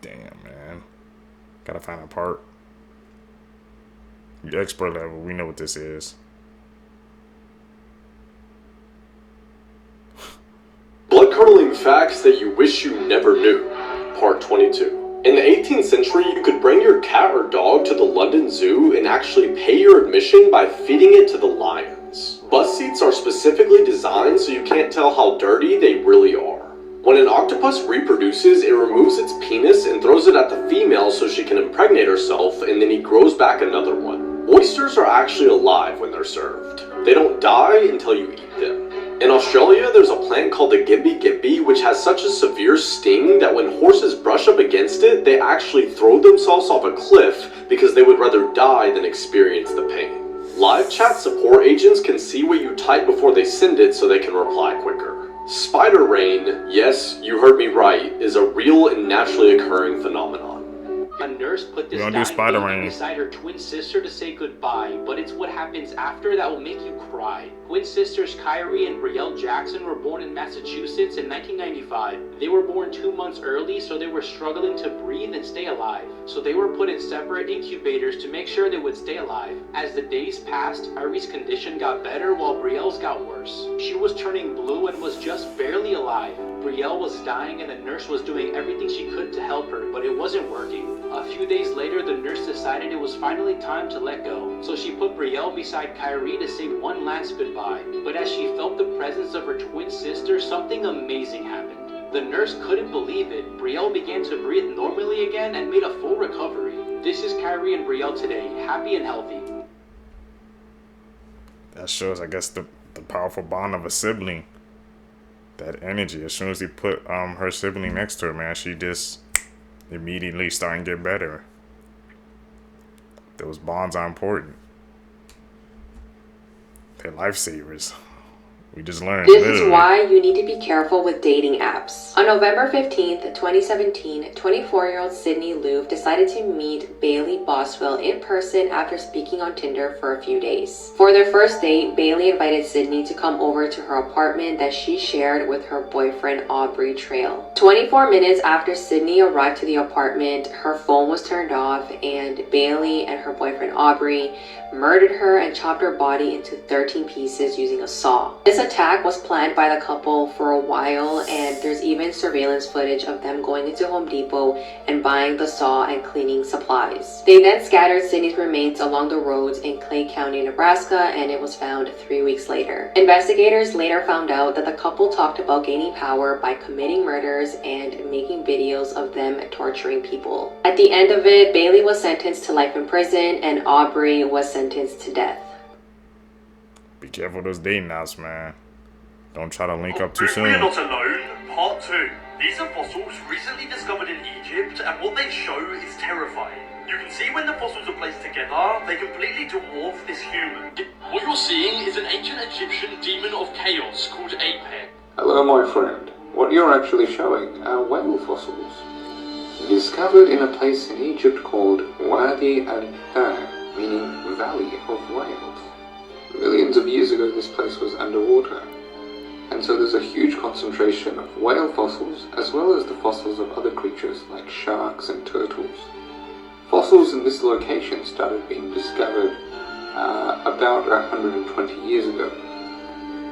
Speaker 2: Damn, man. Gotta find a part. You expert level, we know what this is.
Speaker 7: Blood-curdling facts that you wish you never knew. Part 22. In the 18th century, you could bring your cat or dog to the London Zoo and actually pay your admission by feeding it to the lions. Bus seats are specifically designed so you can't tell how dirty they really are. When an octopus reproduces, it removes its penis and throws it at the female so she can impregnate herself, and then he grows back another one. Oysters are actually alive when they're served. They don't die until you eat them. In Australia, there's a plant called the gibby, which has such a severe sting that when horses brush up against it, they actually throw themselves off a cliff because they would rather die than experience the pain. Live chat support agents can see what you type before they send it so they can reply quicker. Spider rain, yes, you heard me right, is a real and naturally occurring phenomenon.
Speaker 19: A nurse put this dying baby beside her twin sister to say goodbye, but it's what happens after that will make you cry. Twin sisters Kyrie and Brielle Jackson were born in Massachusetts in 1995. They were born 2 months early, so they were struggling to breathe and stay alive. So they were put in separate incubators to make sure they would stay alive. As the days passed, Kyrie's condition got better while Brielle's got worse. She was turning blue and was just barely alive. Brielle was dying and the nurse was doing everything she could to help her, but it wasn't working. A few days later, the nurse decided it was finally time to let go. So she put Brielle beside Kyrie to say one last goodbye. But as she felt the presence of her twin sister, something amazing happened. The nurse couldn't believe it. Brielle began to breathe normally again and made a full recovery. This is Kyrie and Brielle today, happy and healthy.
Speaker 2: That shows, I guess, the powerful bond of a sibling. That energy. As soon as he put her sibling next to her, man, she just immediately starting to get better. Those bonds are important. They're lifesavers. We just learned.
Speaker 1: This is why you need to be careful with dating apps. On November 15th, 2017, 24-year-old Sydney Louv decided to meet Bailey Boswell in person after speaking on Tinder for a few days. For their first date, Bailey invited Sydney to come over to her apartment that she shared with her boyfriend Aubrey Trail. 24 minutes after Sydney arrived to the apartment, her phone was turned off and Bailey and her boyfriend Aubrey murdered her and chopped her body into 13 pieces using a saw. This attack was planned by the couple for a while, and there's even surveillance footage of them going into Home Depot and buying the saw and cleaning supplies. They then scattered Sydney's remains along the roads in Clay County, Nebraska, and it was found 3 weeks later. Investigators later found out that the couple talked about gaining power by committing murders and making videos of them torturing people. At the end of it, Bailey was sentenced to life in prison and Aubrey was sentenced to death.
Speaker 2: Be careful of those dating apps, man. Don't try to link up too soon.
Speaker 22: We're not alone. Part 2. These are fossils recently discovered in Egypt, and what they show is terrifying. You can see when the fossils are placed together, they completely dwarf this human.
Speaker 4: What you're seeing is an ancient Egyptian demon of chaos called Apep.
Speaker 20: Hello, my friend. What you're actually showing are whale fossils. Discovered in a place in Egypt called Wadi al-Thar, meaning Valley of Whales. Millions of years ago, this place was underwater, and so there's a huge concentration of whale fossils as well as the fossils of other creatures like sharks and turtles. Fossils in this location started being discovered about 120 years ago.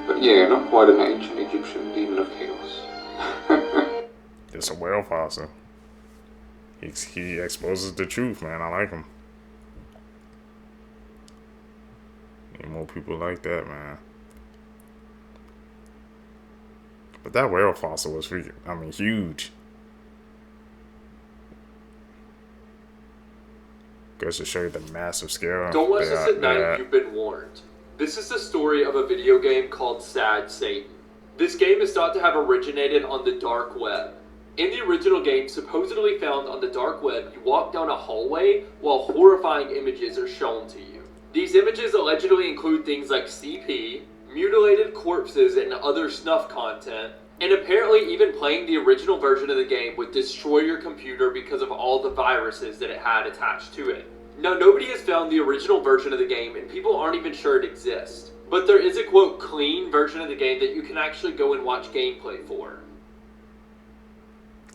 Speaker 20: But yeah, not quite an ancient Egyptian demon of chaos.
Speaker 2: It's a whale fossil. He exposes the truth, man. I like him. Need more people like that, man. But that whale fossil was freaking, I mean, huge. Goes to show you the massive scale.
Speaker 6: Don't watch this at night, you've been warned. This is the story of a video game called Sad Satan. This game is thought to have originated on the dark web. In the original game, supposedly found on the dark web, you walk down a hallway while horrifying images are shown to you. These images allegedly include things like CP, mutilated corpses, and other snuff content, and apparently even playing the original version of the game would destroy your computer because of all the viruses that it had attached to it. Now, nobody has found the original version of the game, and people aren't even sure it exists. But there is a, quote, clean version of the game that you can actually go and watch gameplay for.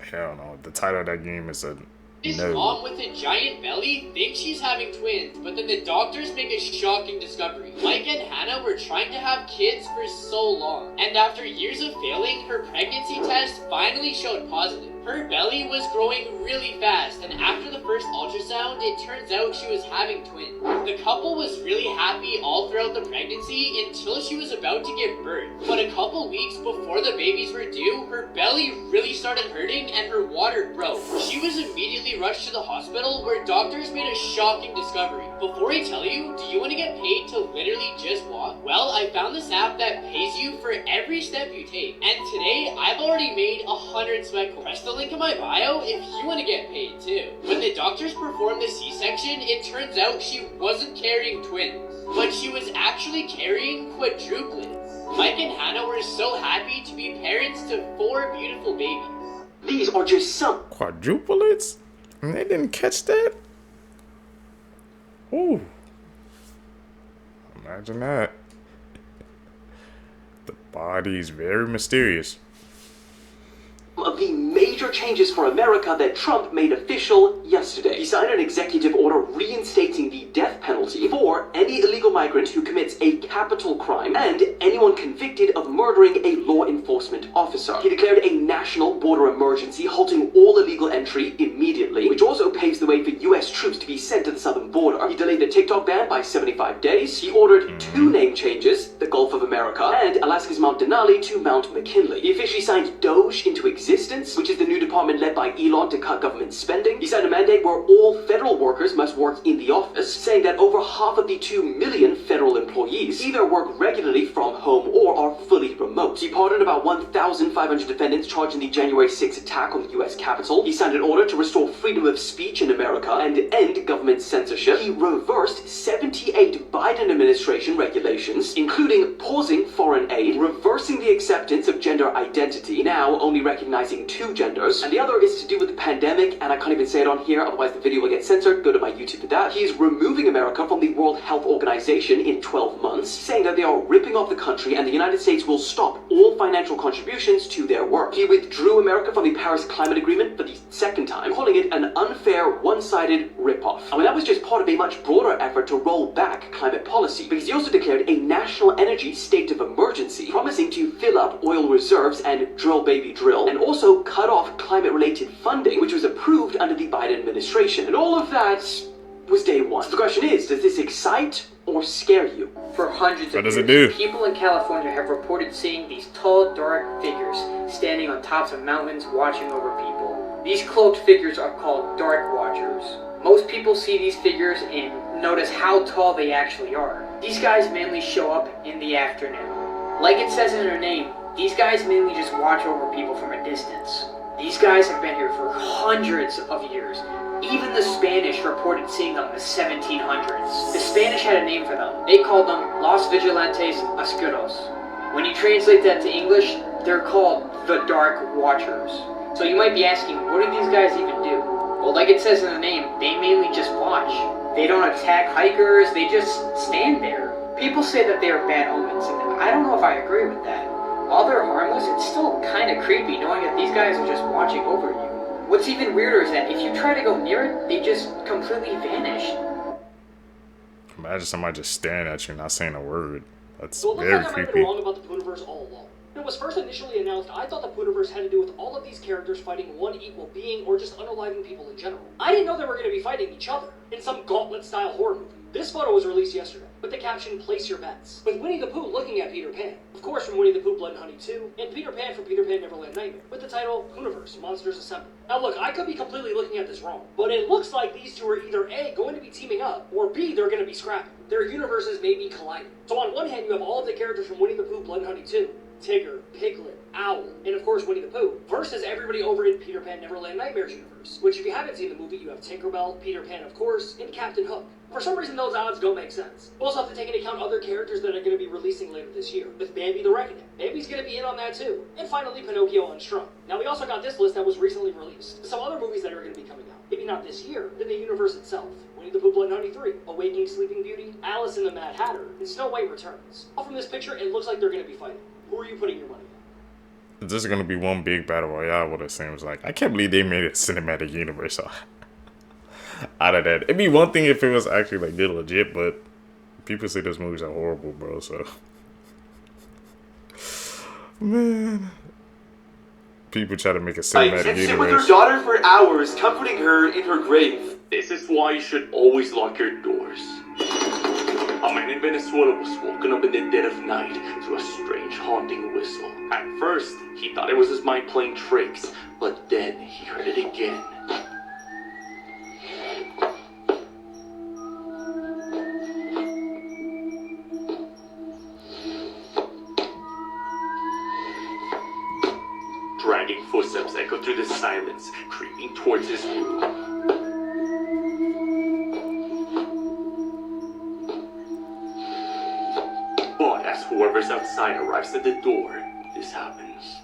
Speaker 2: Hell no. The title of that game is a
Speaker 11: This
Speaker 2: no.
Speaker 11: mom with a giant belly thinks she's having twins, but then the doctors make a shocking discovery. Mike and Hannah were trying to have kids for so long, and after years of failing, her pregnancy test finally showed positive. Her belly was growing really fast, and after the first ultrasound, it turns out she was having twins. The couple was really happy all throughout the pregnancy until she was about to give birth. But a couple weeks before the babies were due, her belly really started hurting and her water broke. She was immediately rushed to the hospital where doctors made a shocking discovery. Before I tell you, do you want to get paid to literally just walk? Well, I found this app that pays you for every step you take. And today, I've already made 100 sweat coins. Press the link in my bio if you want to get paid too. When the doctors performed the C-section, it turns out she wasn't carrying twins, but she was actually carrying quadruplets. Mike and Hannah were so happy to be parents to 4 beautiful babies.
Speaker 18: These are just some
Speaker 2: Quadruplets? And they didn't catch that? Ooh. Imagine that. The body is very mysterious.
Speaker 18: of the major changes for America that Trump made official yesterday. He signed an executive order reinstating the death penalty for any illegal migrant who commits a capital crime and anyone convicted of murdering a law enforcement officer. He declared a national border emergency, halting all illegal entry immediately, which also paves the way for US troops to be sent to the southern border. He delayed the TikTok ban by 75 days. He ordered 2 name changes, the Gulf of America and Alaska's Mount Denali to Mount McKinley. He officially signed Doge into existence, which is the new department led by Elon to cut government spending. He signed a mandate where all federal workers must work in the office, saying that over half of the 2 million federal employees either work regularly from home or are fully remote. He pardoned about 1,500 defendants charged in the January 6th attack on the US Capitol. He signed an order to restore freedom of speech in America and end government censorship. He reversed 78 Biden administration regulations, including pausing foreign aid, reversing the acceptance of gender identity, now only recognizing 2 genders, and the other is to do with the pandemic, and I can't even say it on here, otherwise the video will get censored. Go to my YouTube for that. He's removing America from the World Health Organization in 12 months, saying that they are ripping off the country and the United States will stop all financial contributions to their work. He withdrew America from the Paris Climate Agreement for the 2nd time, calling it an unfair, one-sided ripoff. I mean, that was just part of a much broader effort to roll back climate policy, because he also declared a national energy state of emergency, promising to fill up oil reserves and drill baby drill, and also cut off climate-related funding, which was approved under the Biden administration. And all of that was day one. So the question is, does this excite or scare you?
Speaker 5: For hundreds
Speaker 2: What
Speaker 5: of
Speaker 2: does it
Speaker 5: years,
Speaker 2: do?
Speaker 5: people in California have reported seeing these tall, dark figures standing on tops of mountains watching over people. These cloaked figures are called dark watchers. Most people see these figures and notice how tall they actually are. These guys mainly show up in the afternoon. Like it says in their name, these guys mainly just watch over people from a distance. These guys have been here for hundreds of years. Even the Spanish reported seeing them in the 1700s. The Spanish had a name for them. They called them Los Vigilantes Oscuros. When you translate that to English, they're called the Dark Watchers. So you might be asking, what do these guys even do? Well, like it says in the name, they mainly just watch. They don't attack hikers, they just stand there. People say that they are bad omens, and I don't know if I agree with that. While they're harmless, it's still kind of creepy knowing that these guys are just watching over you. What's even weirder is that if you try to go near it, they just completely vanish.
Speaker 2: Imagine somebody just staring at you, not saying a word. That's
Speaker 11: So it looks
Speaker 2: very
Speaker 11: like I might have
Speaker 2: creepy.
Speaker 11: been wrong about the Pooniverse all along. When it was first initially announced, I thought the Pooniverse had to do with all of these characters fighting one equal being or just unaliving people in general. I didn't know they were going to be fighting each other in some gauntlet-style horror movie. This photo was released yesterday with the caption, "Place your bets," with Winnie the Pooh looking at Peter Pan. Of course from Winnie the Pooh, Blood and Honey 2, and Peter Pan from Peter Pan Neverland Nightmare, with the title, Pooniverse, Monsters Assemble. Now look, I could be completely looking at this wrong, but it looks like these two are either A, going to be teaming up, or B, they're going to be scrapping. Their universes may be colliding. So on one hand, you have all of the characters from Winnie the Pooh, Blood and Honey 2, Tigger, Piglet, Owl, and of course Winnie the Pooh, versus everybody over in Peter Pan Neverland Nightmares universe, which if you haven't seen the movie, you have Tinkerbell, Peter Pan of course, and Captain Hook. For some reason those odds don't make sense. You also have to take into account other characters that are going to be releasing later this year, with Bambi the Reckoning. Bambi's going to be in on that too. And finally Pinocchio Unstrung. Now we also got this list that was recently released. Some other movies that are going to be coming out. Maybe not this year, but in the universe itself. Winnie the Pooh, Blood and Honey 3, Awakening Sleeping Beauty, Alice and the Mad Hatter, and Snow White Returns. All from this picture, it looks like they're going to be fighting. Who are you putting your money on?
Speaker 2: This is gonna be one big battle royale. What it seems like. I can't believe they made a cinematic universe out of that. It'd be one thing if it was actually like good legit, but people say those movies are horrible, bro. So, man, people try to make a
Speaker 22: I
Speaker 2: cinematic
Speaker 22: can sit with her
Speaker 2: universe.
Speaker 22: daughter for hours, comforting her in her grave.
Speaker 4: This is why you should always lock your doors. A man in Venezuela was woken up in the dead of night to a strange haunting whistle. At first, he thought it was his mind playing tricks, but then he heard it again. footsteps echo through the silence, creeping towards his room. But as whoever's outside arrives at the door, this happens.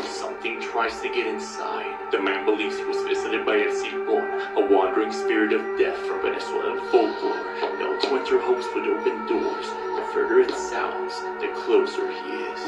Speaker 4: Something tries to get inside. The man believes he was visited by El Silbón, a wandering spirit of death from Venezuelan folklore. They'll to enter homes with open doors. The further it sounds, the closer he is.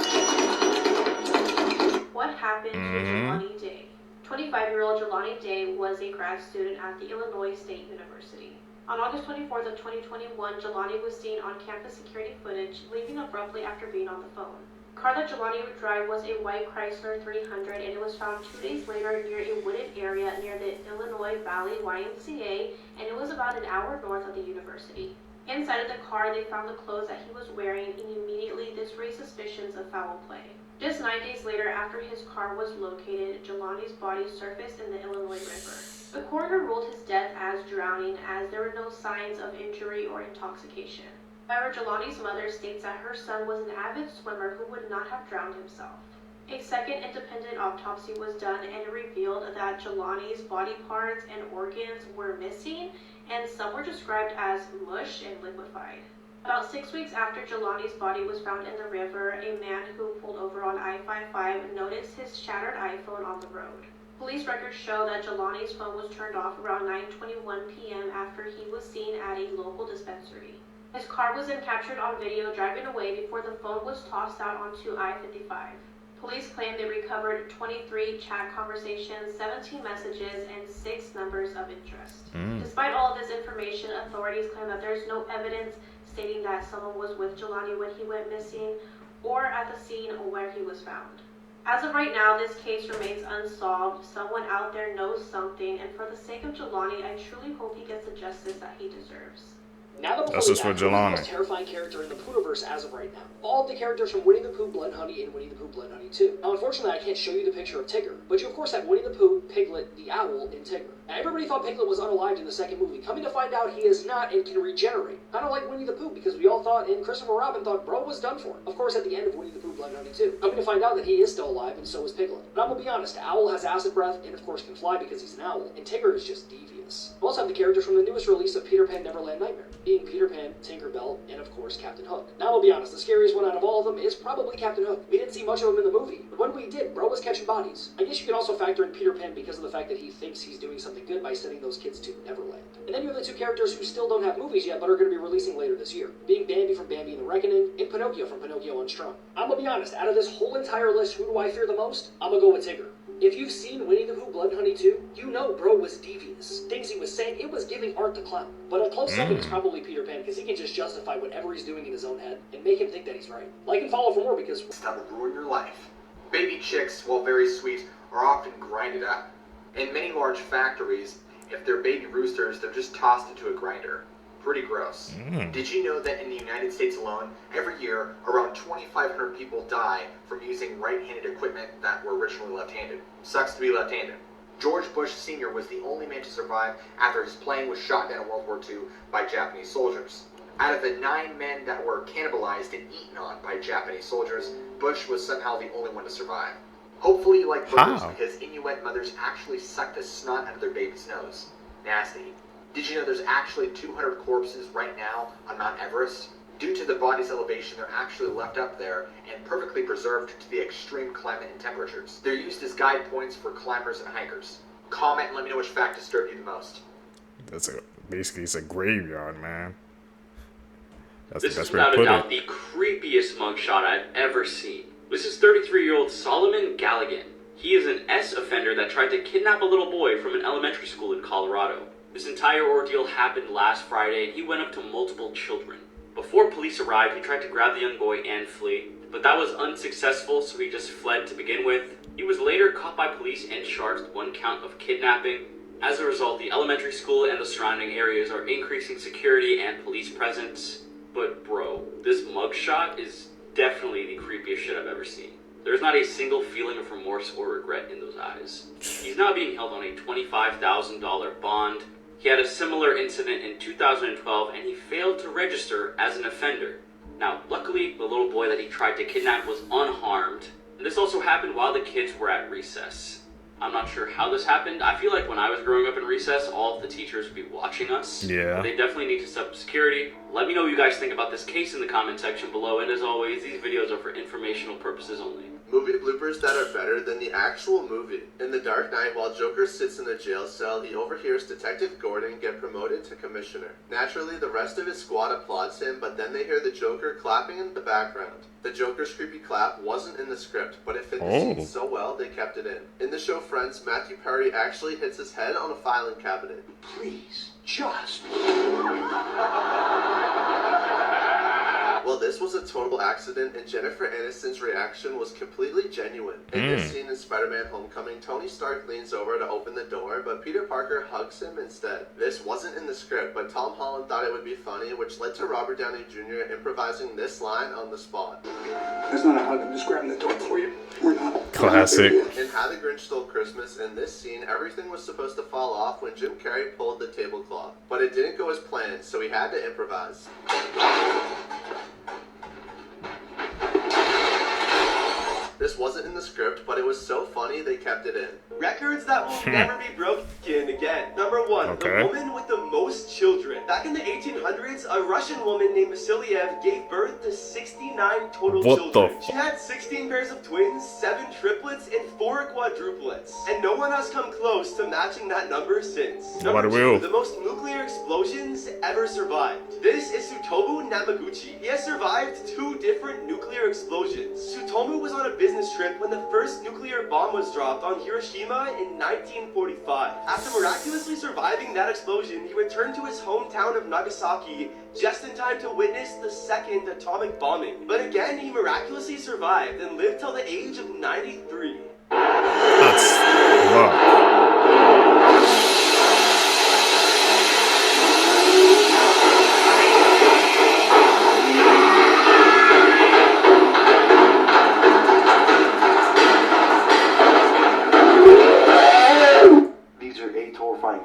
Speaker 10: What happened to Jelani Day? 25-year-old Jelani Day was a grad student at the Illinois State University. On August 24th of 2021, Jelani was seen on campus security footage leaving abruptly after being on the phone. The car that Jelani would drive was a white Chrysler 300, and it was found 2 days later near a wooded area near the Illinois Valley YMCA, and it was about an hour north of the university. Inside of the car, they found the clothes that he was wearing, and immediately this raised suspicions of foul play. Just 9 days later, after his car was located, Jelani's body surfaced in the Illinois River. The coroner ruled his death as drowning, as there were no signs of injury or intoxication. However, Jelani's mother states that her son was an avid swimmer who would not have drowned himself. A second independent autopsy was done, and it revealed that Jelani's body parts and organs were missing, and some were described as mush and liquefied. About 6 weeks after Jelani's body was found in the river, a man who pulled over on I-55 noticed his shattered iPhone on the road. Police records show that Jelani's phone was turned off around 9:21 p.m. after he was seen at a local dispensary. His car was then captured on video driving away before the phone was tossed out onto I-55. Police claim they recovered 23 chat conversations, 17 messages, and 6 numbers of interest. Despite all of this information, authorities claim that there's no evidence stating that someone was with Jelani when he went missing or at the scene where he was found. As of right now, this case remains unsolved. Someone out there knows something, and for the sake of Jelani, I truly hope he gets the justice that he deserves.
Speaker 8: Now that
Speaker 2: That's just for
Speaker 8: who's the
Speaker 2: Jelani.
Speaker 8: most terrifying character in the Poohverse as of right now? All of the characters from Winnie the Pooh, Blood Honey, and Winnie the Pooh, Blood Honey 2. Now, unfortunately, I can't show you the picture of Tigger, but you of course have Winnie the Pooh, Piglet, the Owl, and Tigger. Now, everybody thought Piglet was unalived in the second movie. Coming to find out, he is not and can regenerate. Kind of like Winnie the Pooh, because we all thought, and Christopher Robin thought, bro was done for. Of course, at the end of Winnie the Pooh, Blood Honey 2. Coming to find out that he is still alive, and so is Piglet. But I'm gonna be honest, Owl has acid breath, and of course can fly because he's an owl, and Tigger is just devious. We also have the characters from the newest release of Peter Pan Neverland Nightmare, being Peter Pan, Tinkerbell, and of course Captain Hook. Now I'll be honest, the scariest one out of all of them is probably Captain Hook. We didn't see much of him in the movie, but when we did, bro was catching bodies. I guess you can also factor in Peter Pan because of the fact that he thinks he's doing something good by sending those kids to Neverland. And then you have the 2 characters who still don't have movies yet but are going to be releasing later this year, being Bambi from Bambi and the Reckoning, and Pinocchio from Pinocchio Unstrung. I'm gonna be honest, out of this whole entire list, who do I fear the most? I'm gonna go with Tigger. If you've seen Winnie the Pooh, Blood Honey 2, you know bro was devious. Things he was saying, it was giving Art the Clown. But a close second is probably Peter Pan, because he can just justify whatever he's doing in his own head and make him think that he's right. Like and follow for more, because
Speaker 23: that will ruin your life. Baby chicks, while very sweet, are often grinded up. In many large factories, if they're baby roosters, they're just tossed into a grinder. Pretty gross. Did you know that in the United States alone, every year, around 2,500 people die from using right-handed equipment that were originally left-handed? Sucks to be left-handed. George Bush Sr. was the only man to survive after his plane was shot down in World War II by Japanese soldiers. Out of the 9 men that were cannibalized and eaten on by Japanese soldiers, Bush was somehow the only one to survive. Hopefully you like burgers, because Inuit mothers actually suck the snot out of their baby's nose. Nasty. Did you know there's actually 200 corpses right now on Mount Everest? Due to the body's elevation, they're actually left up there and perfectly preserved to the extreme climate and temperatures. They're used as guide points for climbers and hikers. Comment and let me know which fact disturbed you the most.
Speaker 2: Basically, it's a graveyard, man. That's
Speaker 4: This
Speaker 2: the
Speaker 4: is
Speaker 2: best way to
Speaker 4: without a
Speaker 2: put
Speaker 4: doubt
Speaker 2: it.
Speaker 4: the creepiest mugshot I've ever seen. This is 33-year-old Solomon Galligan. He is an S offender that tried to kidnap a little boy from an elementary school in Colorado. This entire ordeal happened last Friday, and he went up to multiple children. Before police arrived, he tried to grab the young boy and flee, but that was unsuccessful, so he just fled to begin with. He was later caught by police and charged with 1 count of kidnapping. As a result, the elementary school and the surrounding areas are increasing security and police presence. But bro, this mugshot is definitely the creepiest shit I've ever seen. There's not a single feeling of remorse or regret in those eyes. He's now being held on a $25,000 bond. He had a similar incident in 2012, and he failed to register as an offender. Now, luckily, the little boy that he tried to kidnap was unharmed. And this also happened while the kids were at recess. I'm not sure how this happened. I feel like when I was growing up in recess, all of the teachers would be watching us.
Speaker 2: Yeah.
Speaker 4: They definitely need to step up security. Let me know what you guys think about this case in the comment section below. And as always, these videos are for informational purposes only.
Speaker 7: Movie bloopers that are better than the actual movie. In The Dark Knight, while Joker sits in a jail cell, he overhears Detective Gordon get promoted to commissioner. Naturally, the rest of his squad applauds him, but then they hear the Joker clapping in the background. The Joker's creepy clap wasn't in the script, but it fit the scene so well they kept it in. In the show Friends, Matthew Perry actually hits his head on a filing cabinet.
Speaker 23: Please, just...
Speaker 7: Well, this was a total accident, and Jennifer Aniston's reaction was completely genuine. In this scene in Spider-Man Homecoming, Tony Stark leans over to open the door, but Peter Parker hugs him instead. This wasn't in the script, but Tom Holland thought it would be funny, which led to Robert Downey Jr. improvising this line on the spot.
Speaker 23: That's not a hug, I'm just grabbing the door for you. We're not...
Speaker 2: Classic.
Speaker 7: In How the Grinch Stole Christmas, in this scene, everything was supposed to fall off when Jim Carrey pulled the tablecloth. But it didn't go as planned, so he had to improvise. This wasn't in the script, but it was so funny they kept it in.
Speaker 22: Records that will never be broken again. Number 1, the woman with the most children. Back in the 1800s, a Russian woman named Vasiliev gave birth to 69 total children. She had 16 pairs of twins, 7 triplets, and 4 quadruplets. And no one has come close to matching that number since. Number 2, the most nuclear explosions ever survived. This is Tsutomu Namaguchi. He has survived 2 different nuclear explosions. Tsutomu was on a business trip when the first nuclear bomb was dropped on Hiroshima in 1945. After miraculously surviving that explosion, he returned to his hometown of Nagasaki just in time to witness the second atomic bombing. But again, he miraculously survived and lived till the age of 93.
Speaker 2: That's wow.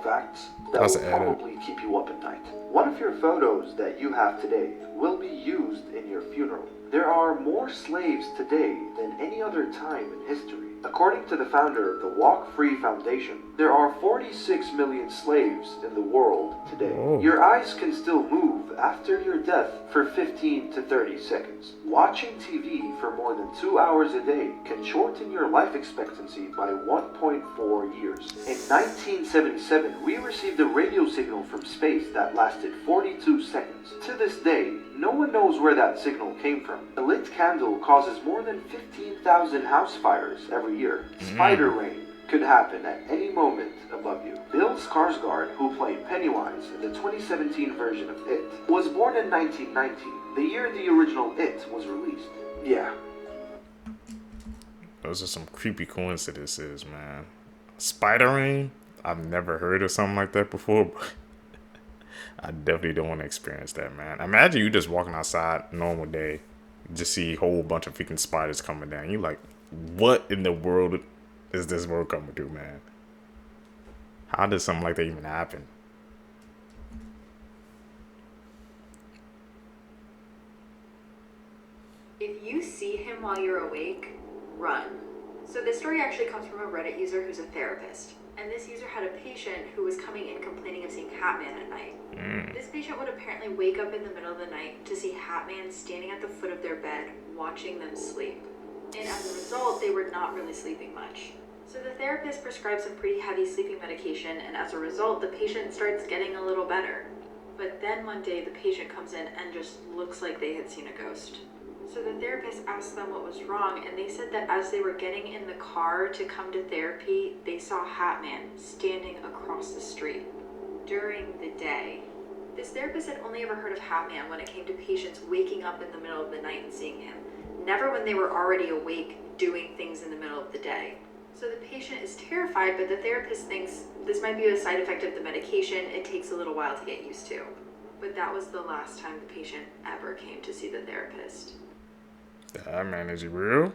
Speaker 23: Facts that will probably keep you up at night. One of your photos that you have today will be used in your funeral. There are more slaves today than any other time in history. According to the founder of the Walk Free Foundation, there are 46 million slaves in the world today. Your eyes can still move after your death for 15 to 30 seconds. Watching TV for more than 2 hours a day can shorten your life expectancy by 1.4 years. In 1977, we received a radio signal from space that lasted 42 seconds. To this day, no one knows where that signal came from. A lit candle causes more than 15,000 house fires every year. Spider rain could happen at any moment above you. Bill Skarsgård, who played Pennywise in the 2017 version of It, was born in 1990, the year the original It was released. Yeah.
Speaker 2: Those are some creepy coincidences, man. Spider rain? I've never heard of something like that before, but I definitely don't want to experience that, man. Imagine you just walking outside, normal day, just see a whole bunch of freaking spiders coming down. You like, what in the world is this world coming to, man? How does something like that even happen?
Speaker 1: If you see him while you're awake, run. So this story actually comes from a Reddit user who's a therapist. And this user had a patient who was coming in complaining of seeing Hatman at night. This patient would apparently wake up in the middle of the night to see Hatman standing at the foot of their bed, watching them sleep. And as a result, they were not really sleeping much. So the therapist prescribed some pretty heavy sleeping medication, and as a result, the patient starts getting a little better. But then one day, the patient comes in and just looks like they had seen a ghost. So the therapist asked them what was wrong, and they said that as they were getting in the car to come to therapy, they saw Hatman standing across the street during the day. This therapist had only ever heard of Hatman when it came to patients waking up in the middle of the night and seeing him, never when they were already awake doing things in the middle of the day. So the patient is terrified, but the therapist thinks this might be a side effect of the medication. It takes a little while to get used to. But that was the last time the patient ever came to see the therapist.
Speaker 2: That man, is he real?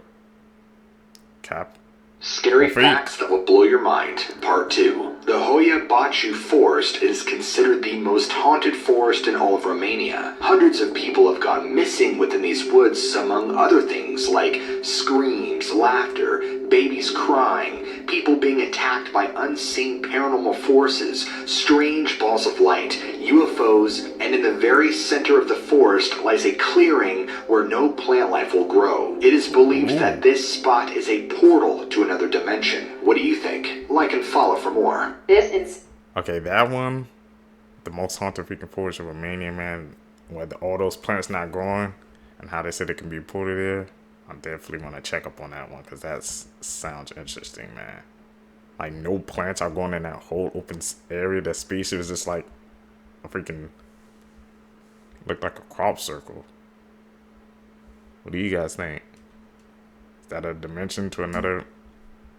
Speaker 2: Cap.
Speaker 23: Scary facts that will blow your mind, part 2. The Hoia Baciu Forest is considered the most haunted forest in all of Romania. Hundreds of people have gone missing within these woods, among other things like screams, laughter, babies crying, people being attacked by unseen paranormal forces, strange balls of light, UFOs, and in the very center of the forest lies a clearing where no plant life will grow. It is believed that this spot is a portal to another dimension. What do you think? Like and follow for more.
Speaker 2: Okay, that one, the most haunted freaking forest of Romania, man, where all those plants not growing and how they said it can be ported there. I definitely want to check up on that one because that sounds interesting, man. Like, no plants are going in that whole open area. That space is just like a freaking, look like a crop circle. What do you guys think? Is that a dimension to another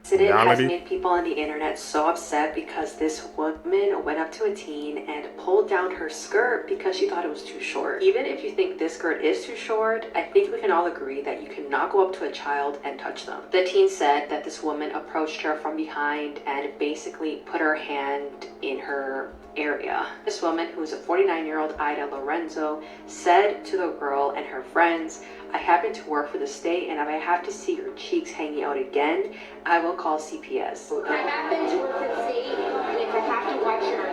Speaker 1: incident has
Speaker 2: reality?
Speaker 1: made people on the internet so upset because this woman went up to a teen and pulled down her skirt because she thought it was too short. Even if you think this skirt is too short, I think we can all agree that you cannot go up to a child and touch them. The teen said that this woman approached her from behind and basically put her hand in her area. This woman, who is a 49-year-old Ida Lorenzo, said to the girl and her friends, "I happen to work for the state, and if I have to see your cheeks hanging out again, I will call CPS."
Speaker 9: I happen to work for the state, and if I have to watch your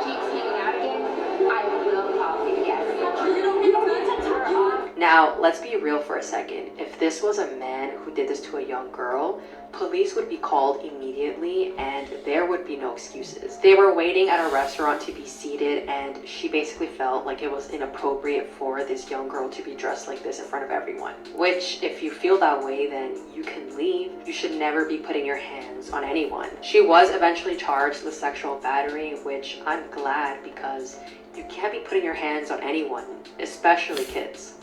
Speaker 9: cheeks hanging out again, I will call CPS. You don't need to touch her off.
Speaker 1: Now, let's be real for a second. If this was a man who did this to a young girl, police would be called immediately and there would be no excuses. They were waiting at a restaurant to be seated and she basically felt like it was inappropriate for this young girl to be dressed like this in front of everyone. Which, if you feel that way, then you can leave. You should never be putting your hands on anyone. She was eventually charged with sexual battery, which I'm glad because you can't be putting your hands on anyone, especially kids.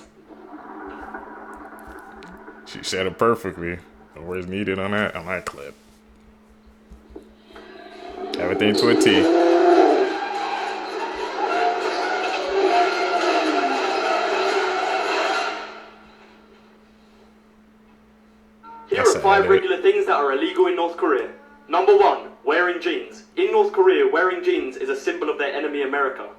Speaker 2: She said it perfectly. No words needed on that clip. Everything to a T.
Speaker 4: Here are 5 regular things that are illegal in North Korea. Number 1, wearing jeans. In North Korea, wearing jeans is a symbol of their enemy America.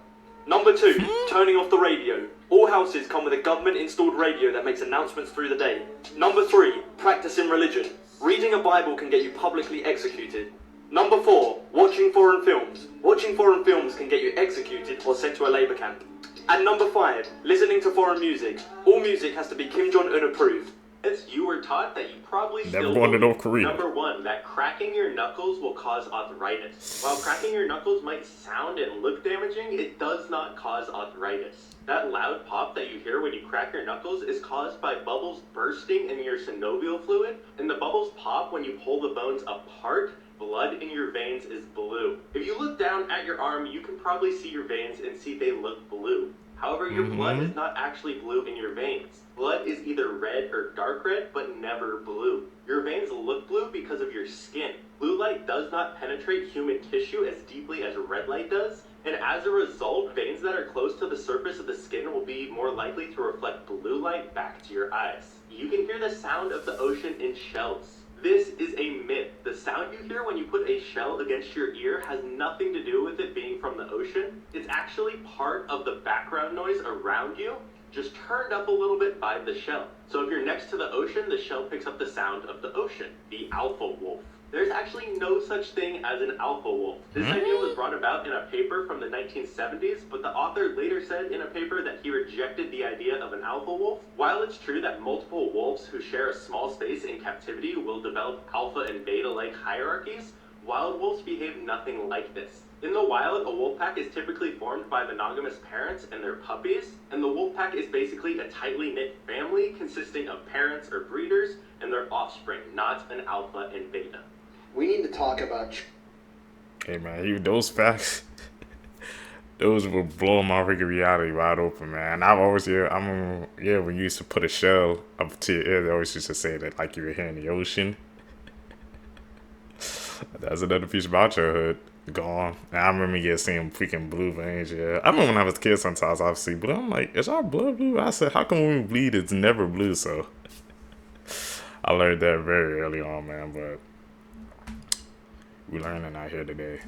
Speaker 4: Number 2, turning off the radio. All houses come with a government-installed radio that makes announcements through the day. Number 3, practicing religion. Reading a Bible can get you publicly executed. Number 4, watching foreign films. Watching foreign films can get you executed or sent to a labor camp. And number 5, listening to foreign music. All music has to be Kim Jong-un approved.
Speaker 12: As you were taught that you probably
Speaker 2: Never
Speaker 12: still
Speaker 2: going to
Speaker 12: believe.
Speaker 2: North Korea.
Speaker 12: Number 1, that cracking your knuckles will cause arthritis. While cracking your knuckles might sound and look damaging, it does not cause arthritis. That loud pop that you hear when you crack your knuckles is caused by bubbles bursting in your synovial fluid, and the bubbles pop when you pull the bones apart. Blood in your veins is blue. If you look down at your arm, you can probably see your veins and see they look blue. However, your blood is not actually blue in your veins. Blood is either red or dark red, but never blue. Your veins look blue because of your skin. Blue light does not penetrate human tissue as deeply as red light does, and as a result, veins that are close to the surface of the skin will be more likely to reflect blue light back to your eyes. You can hear the sound of the ocean in shells. This is a myth. The sound you hear when you put a shell against your ear has nothing to do with it being from the ocean. It's actually part of the background noise around you, just turned up a little bit by the shell. So if you're next to the ocean, the shell picks up the sound of the ocean, the alpha wolf. There's actually no such thing as an alpha wolf. This idea was brought about in a paper from the 1970s, but the author later said in a paper that he rejected the idea of an alpha wolf. While it's true that multiple wolves who share a small space in captivity will develop alpha and beta-like hierarchies, wild wolves behave nothing like this. In the wild, a wolf pack is typically formed by monogamous parents and their puppies, and the wolf pack is basically a tightly knit family consisting of parents or breeders and their offspring, not an alpha and beta.
Speaker 16: We need to talk about...
Speaker 2: Hey man, those facts, those will blow my freaking reality wide open, man. I've always when you used to put a shell up to your ear, they always used to say that like you were here in the ocean. That's another piece about your hood. Gone. And I remember seeing freaking blue veins, yeah. I remember when I was a kid sometimes I'd see blue. I'm like, is our blood blue? I said, how come when we bleed it's never blue? So I learned that very early on, man, but we learning out here today.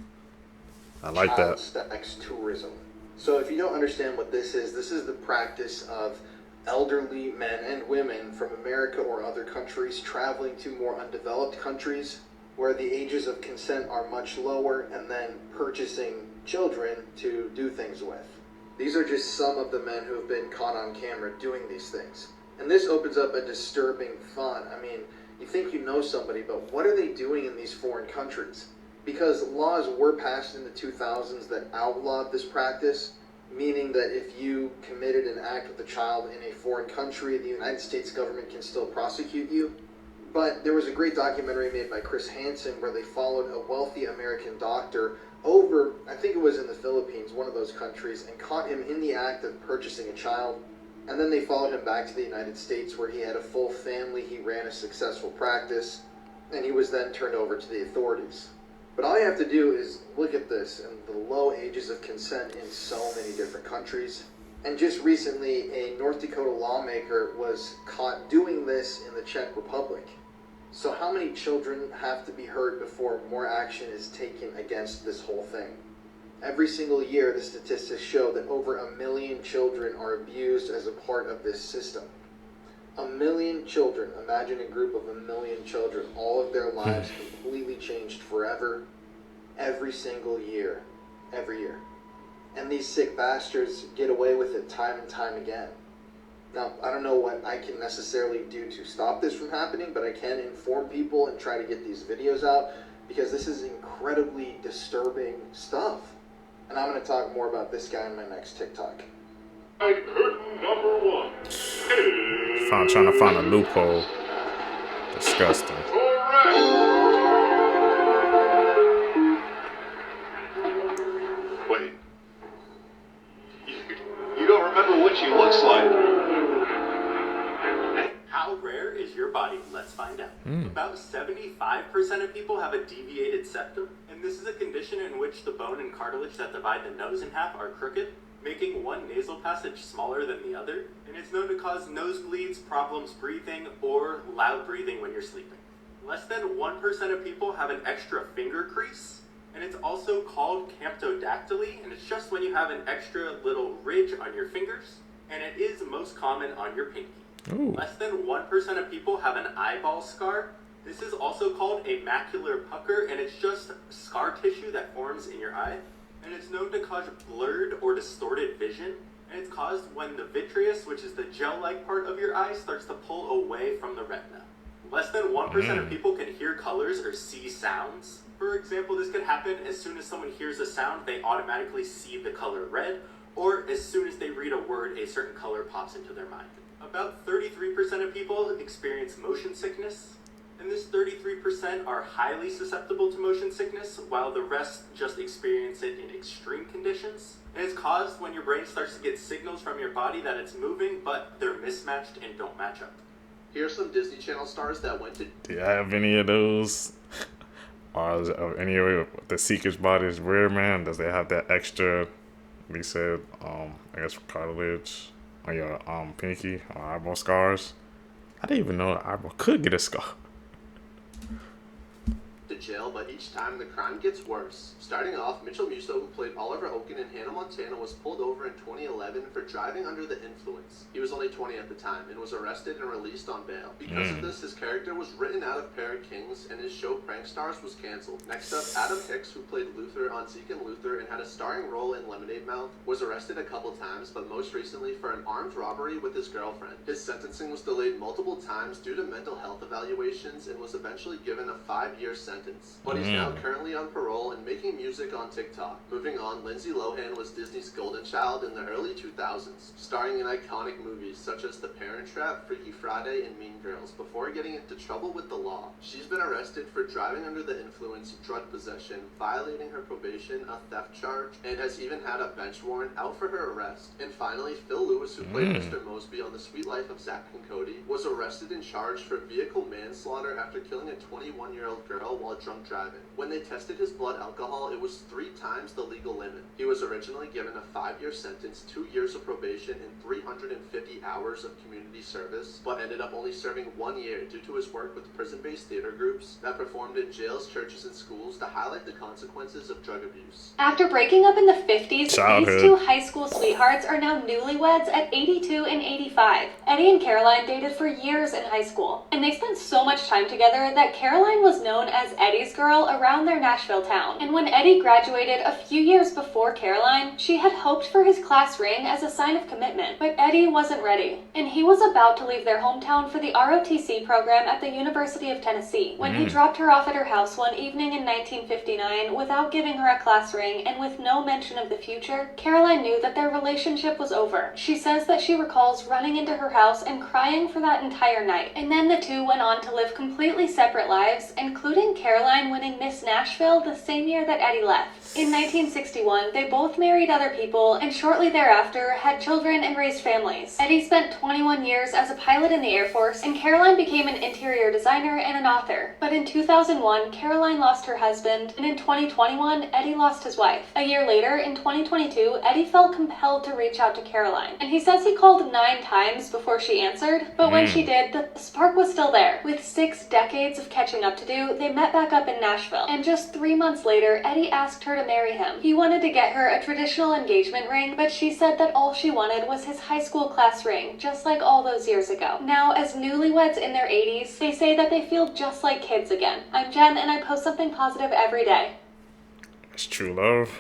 Speaker 2: I like
Speaker 16: child
Speaker 2: that.
Speaker 16: sex tourism. So if you don't understand what this is the practice of elderly men and women from America or other countries traveling to more undeveloped countries where the ages of consent are much lower, and then purchasing children to do things with. These are just some of the men who have been caught on camera doing these things. And this opens up a disturbing thought. I mean, you think you know somebody, but what are they doing in these foreign countries? Because laws were passed in the 2000s that outlawed this practice, meaning that if you committed an act with a child in a foreign country, the United States government can still prosecute you. But there was a great documentary made by Chris Hansen where they followed a wealthy American doctor over, I think it was in the Philippines, one of those countries, and caught him in the act of purchasing a child. And then they followed him back to the United States where he had a full family, he ran a successful practice, and he was then turned over to the authorities. But all you have to do is look at this and the low ages of consent in so many different countries. And just recently, a North Dakota lawmaker was caught doing this in the Czech Republic. So how many children have to be hurt before more action is taken against this whole thing? Every single year, the statistics show that over 1 million children are abused as a part of this system. 1 million children. Imagine a group of 1 million children, all of their lives completely changed forever, every single year, every year. And these sick bastards get away with it time and time again. Now, I don't know what I can necessarily do to stop this from happening, but I can inform people and try to get these videos out, because this is incredibly disturbing stuff. And I'm going to talk more about this guy in my next TikTok.
Speaker 3: Curtain number 1.
Speaker 2: Trying to find a loophole. Disgusting.
Speaker 3: Wait. You don't remember what she looks like.
Speaker 4: How rare is your body? Let's find out. About 75% of people have a deviated septum, and this is a condition in which the bone and cartilage that divide the nose in half are crooked, making one nasal passage smaller than the other, and it's known to cause nosebleeds, problems breathing, or loud breathing when you're sleeping. Less than 1% of people have an extra finger crease, and it's also called camptodactyly, and it's just when you have an extra little ridge on your fingers, and it is most common on your pinky.
Speaker 2: Ooh.
Speaker 4: Less than 1% of people have an eyeball scar. This is also called a macular pucker, and it's just scar tissue that forms in your eye. And it's known to cause blurred or distorted vision. And it's caused when the vitreous, which is the gel-like part of your eye, starts to pull away from the retina. Less than 1% of people can hear colors or see sounds. For example, this could happen as soon as someone hears a sound, they automatically see the color red, or as soon as they read a word, a certain color pops into their mind. About 33% of people experience motion sickness, and this 33% are highly susceptible to motion sickness, while the rest just experience it in extreme conditions. And it's caused when your brain starts to get signals from your body that it's moving, but they're mismatched and don't match up.
Speaker 7: Here's some Disney Channel stars that went to...
Speaker 2: Do I have any of those? Or is any of the Seeker's body is weird, man? Does they have that extra, we said, I guess cartilage on your pinky or eyeball scars? I didn't even know an eyeball could get a scar.
Speaker 7: to jail, but each time the crime gets worse. Starting off, Mitchell Musso, who played Oliver Oken in Hannah Montana, was pulled over in 2011 for driving under the influence. He was only 20 at the time and was arrested and released on bail. Because of this, his character was written out of Parrot Kings and his show Prank Stars was cancelled. Next up, Adam Hicks, who played Luther on Zeke and Luther and had a starring role in Lemonade Mouth, was arrested a couple times, but most recently for an armed robbery with his girlfriend. His sentencing was delayed multiple times due to mental health evaluations and was eventually given a 5-year sentence. But he's now currently on parole and making music on TikTok. Moving on, Lindsay Lohan was Disney's golden child in the early 2000s, starring in iconic movies such as The Parent Trap, Freaky Friday, and Mean Girls, before getting into trouble with the law. She's been arrested for driving under the influence, drug possession, violating her probation, a theft charge, and has even had a bench warrant out for her arrest. And finally, Phil Lewis, who played Mr. Mosby on The Sweet Life of Zack and Cody, was arrested and charged for vehicle manslaughter after killing a 21-year-old girl while while drunk driving. When they tested his blood alcohol, it was 3 times the legal limit. He was originally given a 5-year sentence, 2 years of probation, and 350 hours of community service, but ended up only serving 1 year due to his work with prison-based theater groups that performed in jails, churches, and schools to highlight the consequences of drug abuse.
Speaker 13: After breaking up in the 50s,
Speaker 2: Childhood.
Speaker 13: these two high school sweethearts are now newlyweds at 82 and 85. Eddie and Caroline dated for years in high school, and they spent so much time together that Caroline was known as Eddie's girl around their Nashville town. And when Eddie graduated a few years before Caroline, she had hoped for his class ring as a sign of commitment, but Eddie wasn't ready, and he was about to leave their hometown for the ROTC program at the University of Tennessee. When he dropped her off at her house one evening in 1959 without giving her a class ring and with no mention of the future, Caroline knew that their relationship was over. She says that she recalls running into her house and crying for that entire night. And then the two went on to live completely separate lives, including Caroline winning Miss Nashville the same year that Eddie left. In 1961, they both married other people and shortly thereafter had children and raised families. Eddie spent 21 years as a pilot in the Air Force, and Caroline became an interior designer and an author. But in 2001, Caroline lost her husband, and in 2021, Eddie lost his wife. A year later, in 2022, Eddie felt compelled to reach out to Caroline, and he says he called 9 times before she answered, but when she did, the spark was still there. With 6 decades of catching up to do, they met back up in Nashville, and just 3 months later, Eddie asked her to marry him. He wanted to get her a traditional engagement ring, but she said that all she wanted was his high school class ring, just like all those years ago. Now, as newlyweds in their 80s, they say that they feel just like kids again. I'm Jen, and I post something positive every day.
Speaker 2: It's true love.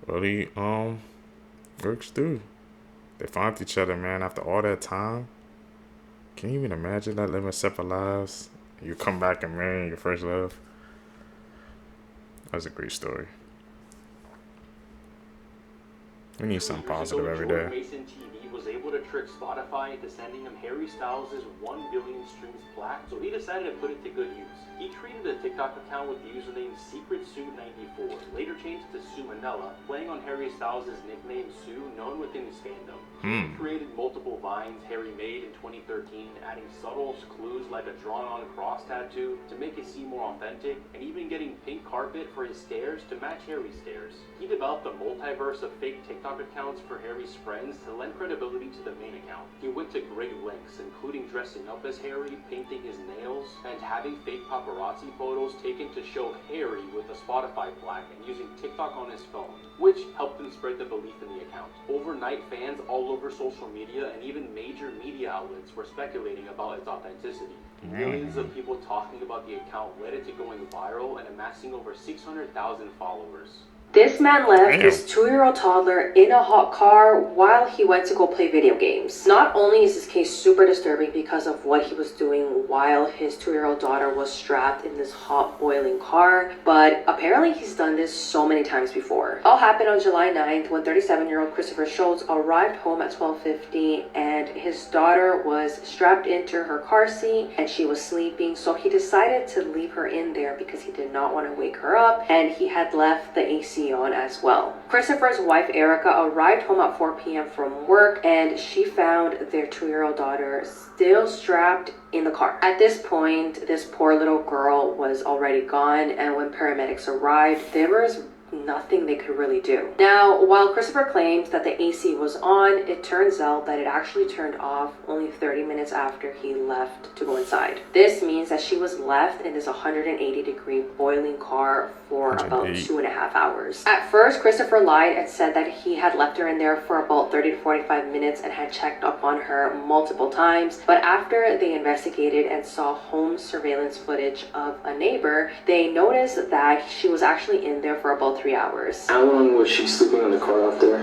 Speaker 2: Really, works through. They found each other, man, after all that time. Can you even imagine that, living separate lives? You come back and marry your first love. That was a great story. We need something positive every day.
Speaker 19: Mason TV was able to trick Spotify into sending him Harry Styles' 1 billion streams plaque, so he decided to put it to good use. He created a TikTok account with the username SecretSue94, later changed to Sue Manella, playing on Harry Styles' nickname Sue, known within his fandom. He created multiple vines Harry made in 2013, adding subtle clues like a drawn-on cross tattoo to make it seem more authentic, and even getting pink carpet for his stairs to match Harry's stairs. He developed a multiverse of fake TikTok accounts for Harry's friends to lend credibility to the main account. He went to great lengths, including dressing up as Harry, painting his nails, and having fake paparazzi photos taken to show Harry with a Spotify plaque and using TikTok on his phone, which helped him spread the belief in the account. Overnight, fans all over social media and even major media outlets were speculating about its authenticity. Millions of people talking about the account led it to going viral and amassing over 600,000 followers.
Speaker 1: This man left his 2-year-old toddler in a hot car while he went to go play video games. Not only is this case super disturbing because of what he was doing while his 2-year-old daughter was strapped in this hot boiling car, but apparently he's done this so many times before. It all happened on July 9th when 37-year-old Christopher Schultz arrived home at 12:50 and his daughter was strapped into her car seat and she was sleeping, so he decided to leave her in there because he did not want to wake her up, and he had left the AC on as well. Christopher's wife Erica arrived home at 4 p.m. from work and she found their 2-year-old daughter still strapped in the car. At this point, this poor little girl was already gone, and when paramedics arrived, there was nothing they could really do. Now, while Christopher claims that the AC was on, it turns out that it actually turned off only 30 minutes after he left to go inside. This means that she was left in this 180-degree boiling car for about 2.5 hours. At first, Christopher lied and said that he had left her in there for about 30 to 45 minutes and had checked up on her multiple times, but after they investigated and saw home surveillance footage of a neighbor, they noticed that she was actually in there for about 3 hours.
Speaker 14: How long was she sleeping in the car out there?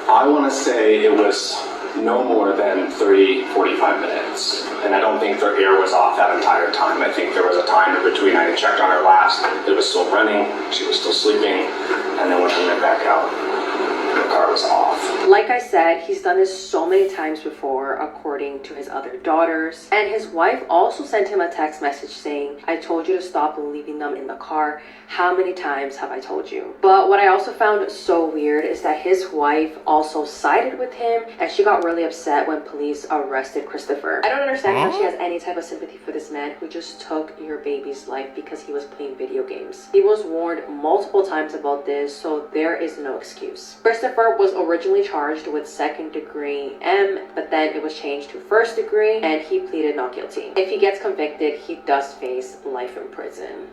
Speaker 23: I want to say it was no more than 30-45 minutes. And I don't think their air was off that entire time. I think there was a time in between. I had checked on her last. It was still running. She was still sleeping. And then when I went back out, the car cars off.
Speaker 1: Like I said, he's done this so many times before, according to his other daughters. And his wife also sent him a text message saying, "I told you to stop leaving them in the car. How many times have I told you?" But what I also found so weird is that his wife also sided with him, and she got really upset when police arrested Christopher. I don't understand how she has any type of sympathy for this man who just took your baby's life because he was playing video games. He was warned multiple times about this, so there is no excuse. Christopher was originally charged with second-degree M, but then it was changed to first degree, and he pleaded not guilty. If he gets convicted, he does face life in prison.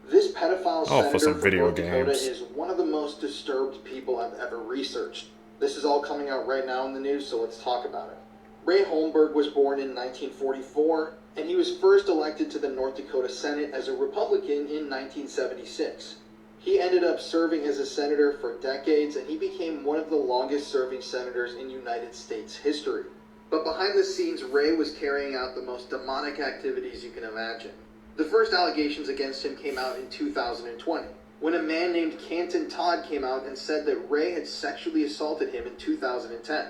Speaker 16: This pedophile senator
Speaker 2: for some
Speaker 16: from
Speaker 2: video
Speaker 16: North Dakota
Speaker 2: games.
Speaker 16: is one of the most disturbed people I've ever researched. This is all coming out right now in the news, so let's talk about it. Ray Holmberg was born in 1944, and he was first elected to the North Dakota Senate as a Republican in 1976. He ended up serving as a senator for decades, and he became one of the longest-serving senators in United States history. But behind the scenes, Ray was carrying out the most demonic activities you can imagine. The first allegations against him came out in 2020, when a man named Canton Todd came out and said that Ray had sexually assaulted him in 2010.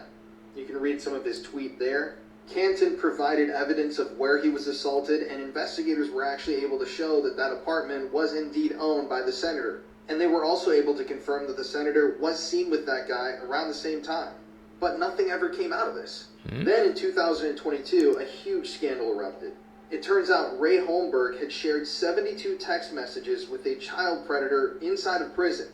Speaker 16: You can read some of his tweet there. Canton provided evidence of where he was assaulted, and investigators were actually able to show that that apartment was indeed owned by the senator. And they were also able to confirm that the senator was seen with that guy around the same time. But nothing ever came out of this. Then in 2022, a huge scandal erupted. It turns out Ray Holmberg had shared 72 text messages with a child predator inside of prison.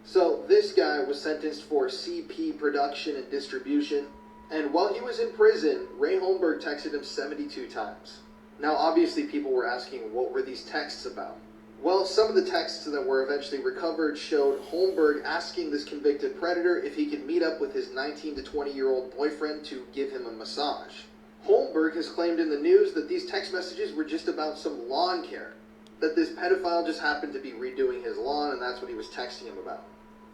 Speaker 16: So this guy was sentenced for CP production and distribution, and while he was in prison, Ray Holmberg texted him 72 times. Now obviously people were asking, what were these texts about? Well, some of the texts that were eventually recovered showed Holmberg asking this convicted predator if he could meet up with his 19 to 20-year-old boyfriend to give him a massage. Holmberg has claimed in the news that these text messages were just about some lawn care, that this pedophile just happened to be redoing his lawn and that's what he was texting him about.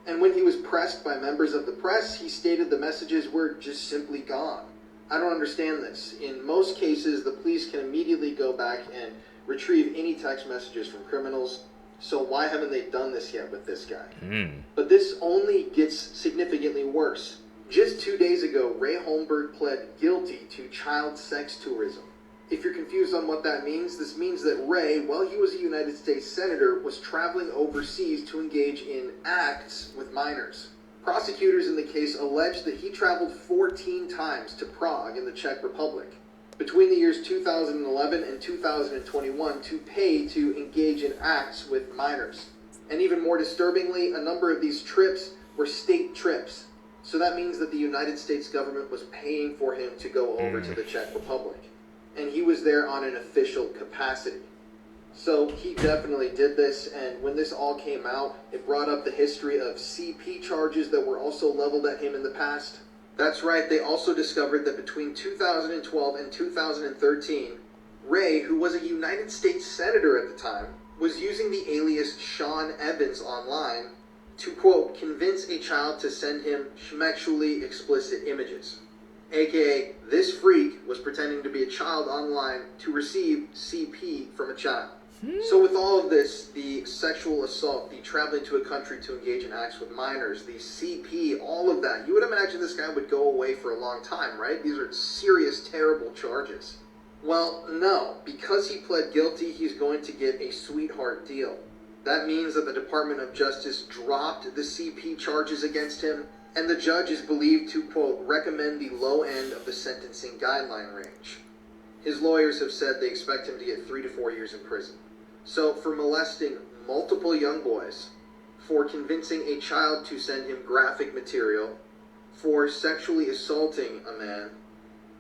Speaker 16: And when he was pressed by members of the press, he stated the messages were just simply gone. I don't understand this. In most cases, the police can immediately go back and retrieve any text messages from criminals, so why haven't they done this yet with this guy? But this only gets significantly worse. Just 2 days ago, Ray Holmberg pled guilty to child sex tourism. If you're confused on what that means, this means that Ray, while he was a United States Senator, was traveling overseas to engage in acts with minors. Prosecutors in the case alleged that he traveled 14 times to Prague in the Czech Republic between the years 2011 and 2021 to pay to engage in acts with minors. And even more disturbingly, a number of these trips were state trips. So that means that the United States government was paying for him to go over to the Czech Republic. And he was there on an official capacity. So he definitely did this, and when this all came out, it brought up the history of CP charges that were also leveled at him in the past. That's right, they also discovered that between 2012 and 2013, Ray, who was a United States Senator at the time, was using the alias Sean Evans online to, quote, convince a child to send him sexually explicit images. AKA, this freak was pretending to be a child online to receive CP from a child. So with all of this, the sexual assault, the traveling to a country to engage in acts with minors, the CP, all of that, you would imagine this guy would go away for a long time, right? These are serious, terrible charges. Well, no. Because he pled guilty, he's going to get a sweetheart deal. That means that the Department of Justice dropped the CP charges against him, and the judge is believed to, quote, recommend the low end of the sentencing guideline range. His lawyers have said they expect him to get 3 to 4 years in prison. So for molesting multiple young boys, for convincing a child to send him graphic material, for sexually assaulting a man,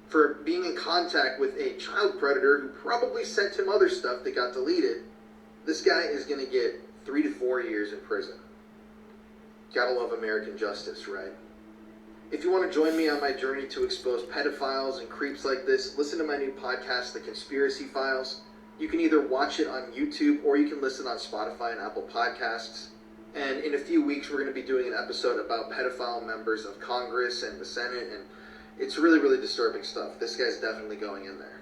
Speaker 16: for being in contact with a child predator who probably sent him other stuff that got deleted, this guy is going to get 3 to 4 years in prison. Gotta love American justice, right? If you want to join me on my journey to expose pedophiles and creeps like this, listen to my new podcast, The Conspiracy Files. You can either watch it on YouTube or you can listen on Spotify and Apple Podcasts. And in a few weeks, we're going to be doing an episode about pedophile members of Congress and the Senate, and it's really, really disturbing stuff. This guy's definitely going in there.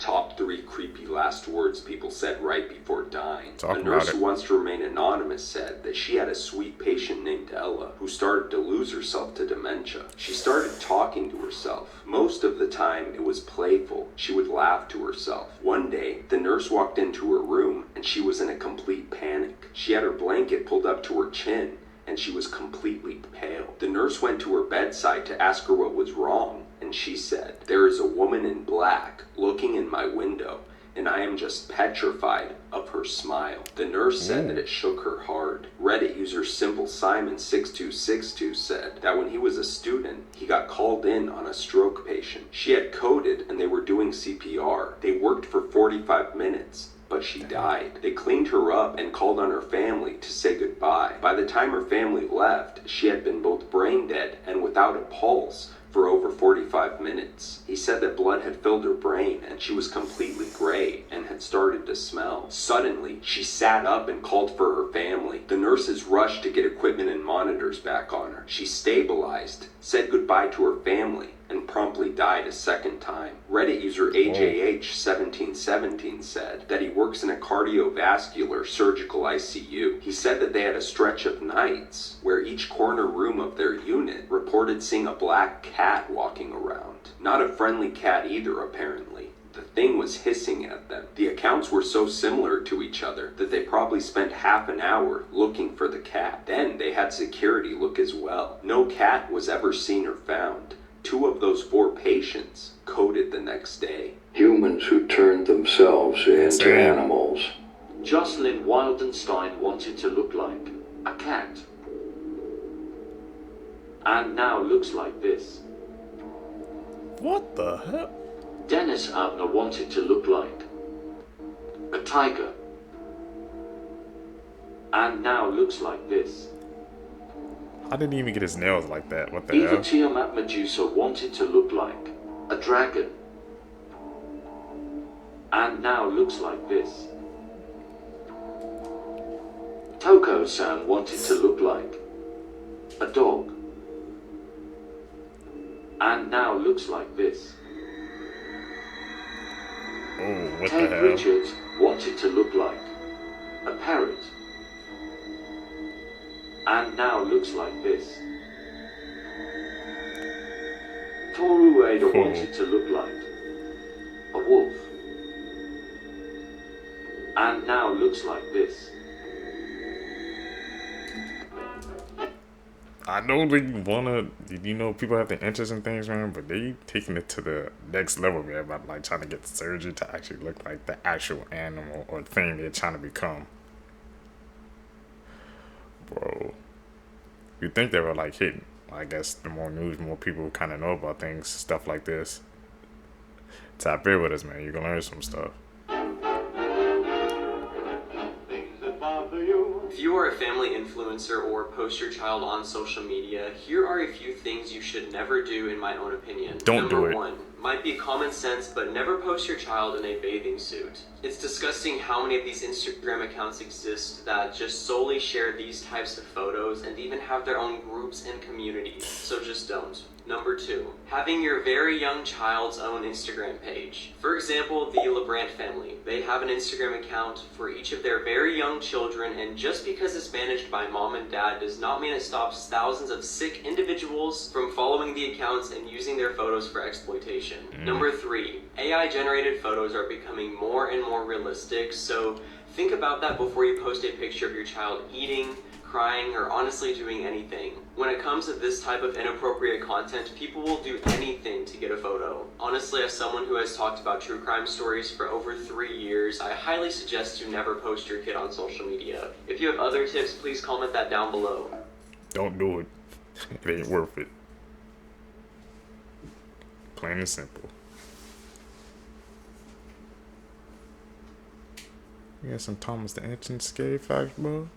Speaker 15: Top 3 creepy last words people said right before dying.
Speaker 2: Talk
Speaker 15: A
Speaker 2: about
Speaker 15: nurse
Speaker 2: it.
Speaker 15: who wants to remain anonymous said that she had a sweet patient named Ella who started to lose herself to dementia. She started talking to herself. Most of the time it was playful. She would laugh to herself. One day, the nurse walked into her room and she was in a complete panic. She had her blanket pulled up to her chin and she was completely pale. The nurse went to her bedside to ask her what was wrong, and she said, "There is a woman in black looking in my window, and I am just petrified of her smile." The nurse said that it shook her hard. Reddit user Simple Simon 6262 said that when he was a student, he got called in on a stroke patient. She had coded and they were doing CPR. They worked for 45 minutes. But she died. They cleaned her up and called on her family to say goodbye. By the time her family left, she had been both brain dead and without a pulse for over 45 minutes. He said that blood had filled her brain and she was completely gray and had started to smell. Suddenly, she sat up and called for her family. The nurses rushed to get equipment and monitors back on her. She stabilized, said goodbye to her family, and promptly died a second time. Reddit user AJH1717 said that he works in a cardiovascular surgical ICU. He said that they had a stretch of nights where each corner room of their unit reported seeing a black cat walking around. Not a friendly cat either, apparently. The thing was hissing at them. The accounts were so similar to each other that they probably spent half an hour looking for the cat. Then they had security look as well. No cat was ever seen or found. 2 of those 4 patients coded the next day.
Speaker 17: Humans who turned themselves into animals.
Speaker 21: Jocelyn Wildenstein wanted to look like a cat. And now looks like this.
Speaker 2: What the hell?
Speaker 21: Dennis Abner wanted to look like a tiger. And now looks like this.
Speaker 2: I didn't even get his nails like that. What the
Speaker 21: Eva
Speaker 2: hell?
Speaker 21: Tiamat Medusa wanted to look like a dragon. And now looks like this. Toko-san wanted to look like a dog. And now looks like this.
Speaker 2: Oh, what
Speaker 21: Ted
Speaker 2: the hell?
Speaker 21: Richards wanted to look like a parrot. And now looks like this. Toru Ueda wanted to look like a wolf. And now looks like this.
Speaker 2: I know they wanna, you know, people have their interest in things, man, but they taking it to the next level, man, about like trying to get surgery to actually look like the actual animal or thing they're trying to become. Bro, you think they were like hitting? I guess the more news, more people kind of know about things, stuff like this. Tap in with us, man. You can learn some stuff.
Speaker 4: If you are a family influencer or post your child on social media, here are a few things you should never do in my own opinion.
Speaker 2: Don't do it.
Speaker 4: Number 1, might be common sense, but never post your child in a bathing suit. It's disgusting how many of these Instagram accounts exist that just solely share these types of photos and even have their own groups and communities, so just don't. Number 2, having your very young child's own Instagram page. For example, the LeBrant family. They have an Instagram account for each of their very young children, and just because it's managed by mom and dad does not mean it stops thousands of sick individuals from following the accounts and using their photos for exploitation. Number 3, AI-generated photos are becoming more and more realistic, so think about that before you post a picture of your child eating, crying, or honestly doing anything. When it comes to this type of inappropriate content, people will do anything to get a photo. Honestly, as someone who has talked about true crime stories for over 3 years, I highly suggest you never post your kid on social media. If you have other tips, please comment that down below.
Speaker 2: Don't do it. It ain't worth it. Plain and simple. We got some Thomas the Ancient scary facts, bro.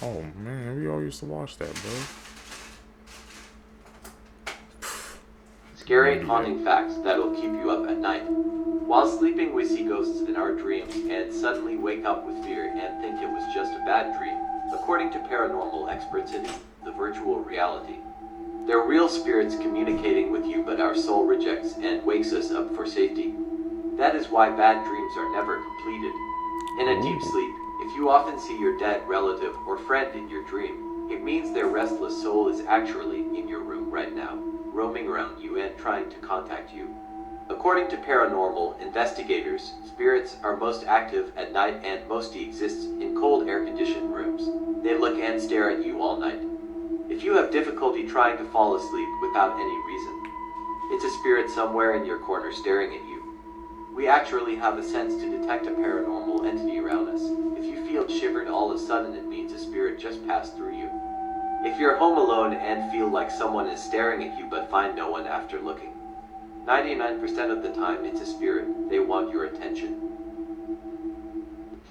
Speaker 2: Oh man, we all used to watch that, bro.
Speaker 24: Scary and haunting facts that'll keep you up at night. While sleeping, we see ghosts in our dreams and suddenly wake up with fear and think it was just a bad dream. According to paranormal experts, it is the virtual reality. They're real spirits communicating with you, but our soul rejects and wakes us up for safety. That is why bad dreams are never completed. In a deep sleep, if you often see your dead relative or friend in your dream, it means their restless soul is actually in your room right now, roaming around you and trying to contact you. According to paranormal investigators, spirits are most active at night and mostly exist in cold air-conditioned rooms. They look and stare at you all night. If you have difficulty trying to fall asleep without any reason, it's a spirit somewhere in your corner staring at you. We actually have a sense to detect a paranormal entity around us. If you feel shivered all of a sudden, it means a spirit just passed through you. If you're home alone and feel like someone is staring at you but find no one after looking, 99% of the time it's a spirit. They want your attention.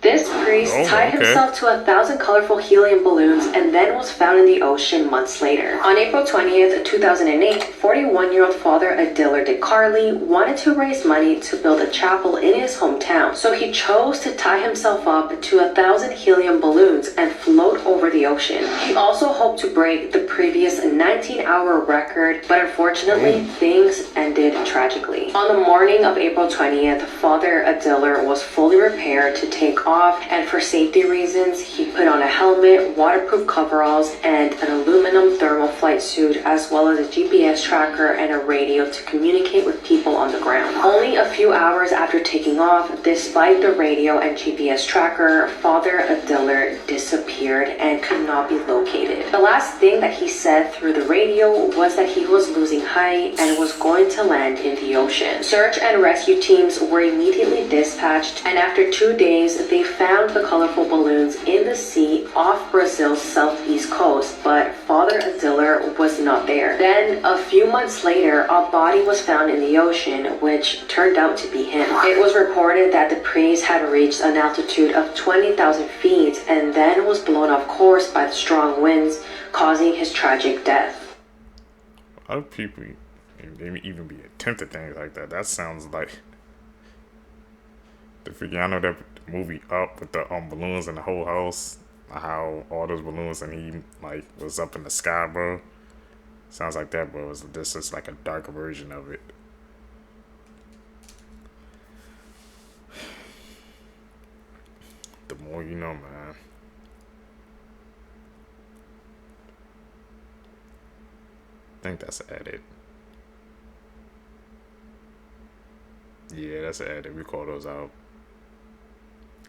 Speaker 1: This priest tied himself to 1,000 colorful helium balloons and then was found in the ocean months later. On April 20th, 2008, 41-year-old Father Adiller DeCarli wanted to raise money to build a chapel in his hometown, so he chose to tie himself up to 1,000 helium balloons and float over the ocean. He also hoped to break the previous 19-hour record, but unfortunately, things ended tragically. On the morning of April 20th, Father Adiller was fully repaired to take off, and for safety reasons, he put on a helmet, waterproof coveralls, and an aluminum thermal flight suit, as well as a GPS tracker and a radio to communicate with people on the ground. Only a few hours after taking off, despite the radio and GPS tracker, Father Adiller disappeared and could not be located. The last thing that he said through the radio was that he was losing height and was going to land in the ocean. Search and rescue teams were immediately dispatched, and after 2 days, they found the colorful balloons in the sea off Brazil's southeast coast, but Father Adiller was not there. Then, a few months later, a body was found in the ocean, which turned out to be him. It was reported that the priest had reached an altitude of 20,000 feet and then was blown off course by the strong winds, causing his tragic death.
Speaker 2: Other people even be attempting things like that. That sounds like the freaking. I know that movie Up with the balloons in the whole house, how all those balloons and he like was up in the sky, bro. Sounds like that, bro. This is like a darker version of it. The more you know, man. I think that's an edit. Yeah, that's an edit. We call those out.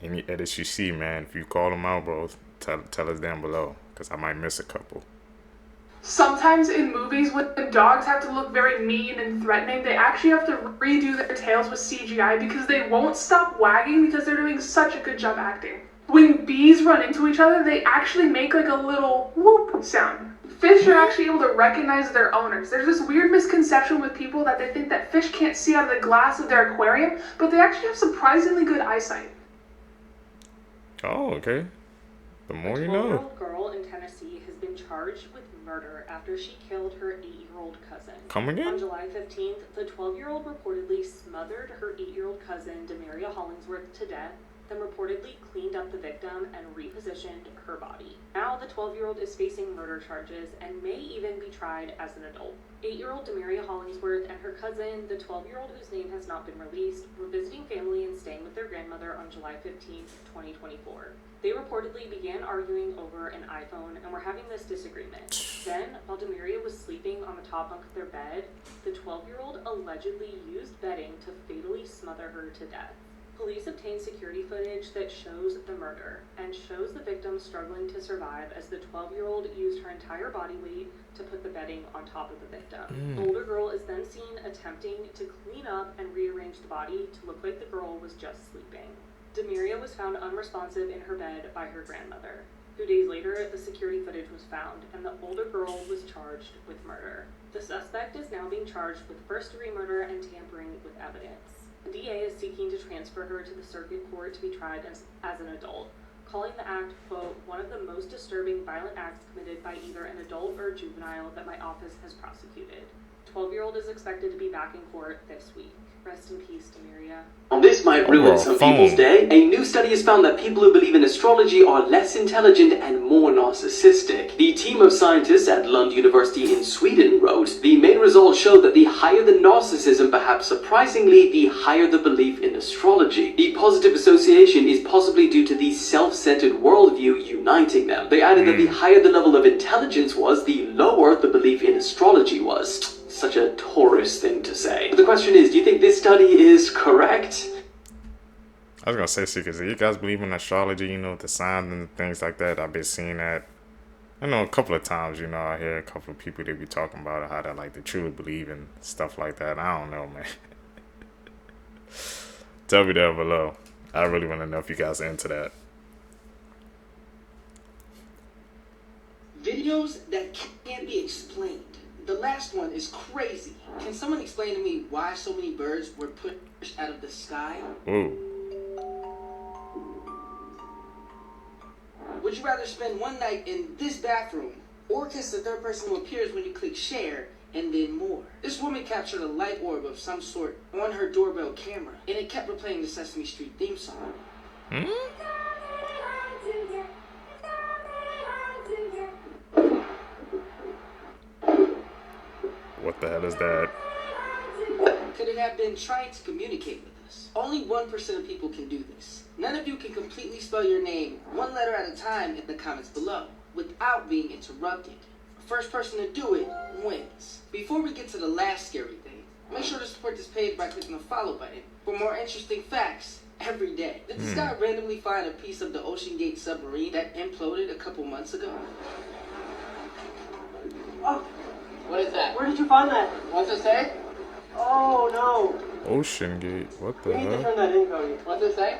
Speaker 2: Any edits you see, man, if you call them out, bro, tell us down below, because I might miss a couple.
Speaker 5: Sometimes in movies, when dogs have to look very mean and threatening, they actually have to redo their tails with CGI because they won't stop wagging because they're doing such a good job acting. When bees run into each other, they actually make like a little whoop sound. Fish are actually able to recognize their owners. There's this weird misconception with people that they think that fish can't see out of the glass of their aquarium, but they actually have surprisingly good eyesight.
Speaker 2: Oh, okay. The more you know.
Speaker 6: A 12-year-old girl in Tennessee has been charged with murder after she killed her 8-year-old cousin.
Speaker 2: Come again?
Speaker 6: On July 15th, the 12-year-old reportedly smothered her 8-year-old cousin, Demaria Hollingsworth, to death, then reportedly cleaned up the victim and repositioned her body. Now the 12-year-old is facing murder charges and may even be tried as an adult. 8-year-old Demaria Hollingsworth and her cousin, the 12-year-old whose name has not been released, were visiting family and staying with their grandmother on July 15th, 2024. They reportedly began arguing over an iPhone and were having this disagreement. Then, while Demaria was sleeping on the top bunk of their bed, the 12-year-old allegedly used bedding to fatally smother her to death. Police obtained security footage that shows the murder and shows the victim struggling to survive as the 12-year-old used her entire body weight to put the bedding on top of the victim. The older girl is then seen attempting to clean up and rearrange the body to look like the girl was just sleeping. Demaria was found unresponsive in her bed by her grandmother. 2 days later, the security footage was found, and the older girl was charged with murder. The suspect is now being charged with first-degree murder and tampering with evidence. The DA is seeking to transfer her to the circuit court to be tried as an adult, calling the act, quote, one of the most disturbing violent acts committed by either an adult or a juvenile that my office has prosecuted. 12-year-old is expected to be back in court this week. Rest in peace, Demaria.
Speaker 4: Well, this might ruin some people's day. A new study has found that people who believe in astrology are less intelligent and more narcissistic. The team of scientists at Lund University in Sweden wrote, the main results show that the higher the narcissism, perhaps surprisingly, the higher the belief in astrology. The positive association is possibly due to the self-centered worldview uniting them. They added that the higher the level of intelligence was, the lower the belief in astrology was. Such a Taurus thing to say. The question is, do you think this study is correct?
Speaker 2: I was gonna say, see, because you guys believe in astrology, you know, the signs and things like that. I've been seeing that. I know a couple of times, you know, I hear a couple of people, they be talking about how they truly believe in stuff like that. I don't know, man. Tell me down below. I really want to know if you guys are into that.
Speaker 10: Videos that can't be explained. The last one is crazy. Can someone explain to me why so many birds were pushed out of the sky?
Speaker 2: Ooh.
Speaker 10: Would you rather spend one night in this bathroom or kiss the third person who appears when you click share and then more? This woman captured a light orb of some sort on her doorbell camera, and it kept replaying the Sesame Street theme song.
Speaker 2: What the hell is that?
Speaker 10: Could it have been trying to communicate with us? Only 1% of people can do this. None of you can completely spell your name one letter at a time in the comments below without being interrupted. The first person to do it wins. Before we get to the last scary thing, make sure to support this page by clicking the follow button for more interesting facts every day. Did this guy randomly find a piece of the Ocean Gate submarine that imploded a couple months ago?
Speaker 8: Oh,
Speaker 10: What is that?
Speaker 8: where did you find that?
Speaker 10: What's it say?
Speaker 8: Oh no.
Speaker 2: Ocean Gate. What the
Speaker 8: We need to
Speaker 2: hell?
Speaker 8: turn that in, Cody.
Speaker 10: What's it say?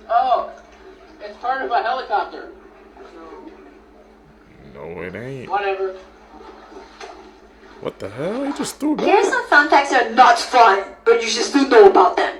Speaker 10: Oh, it's part of a helicopter.
Speaker 2: No, it ain't.
Speaker 10: Whatever.
Speaker 2: What the hell? He just threw
Speaker 11: Here are
Speaker 2: that.
Speaker 11: some fun facts that are not fun, but you should still know about them.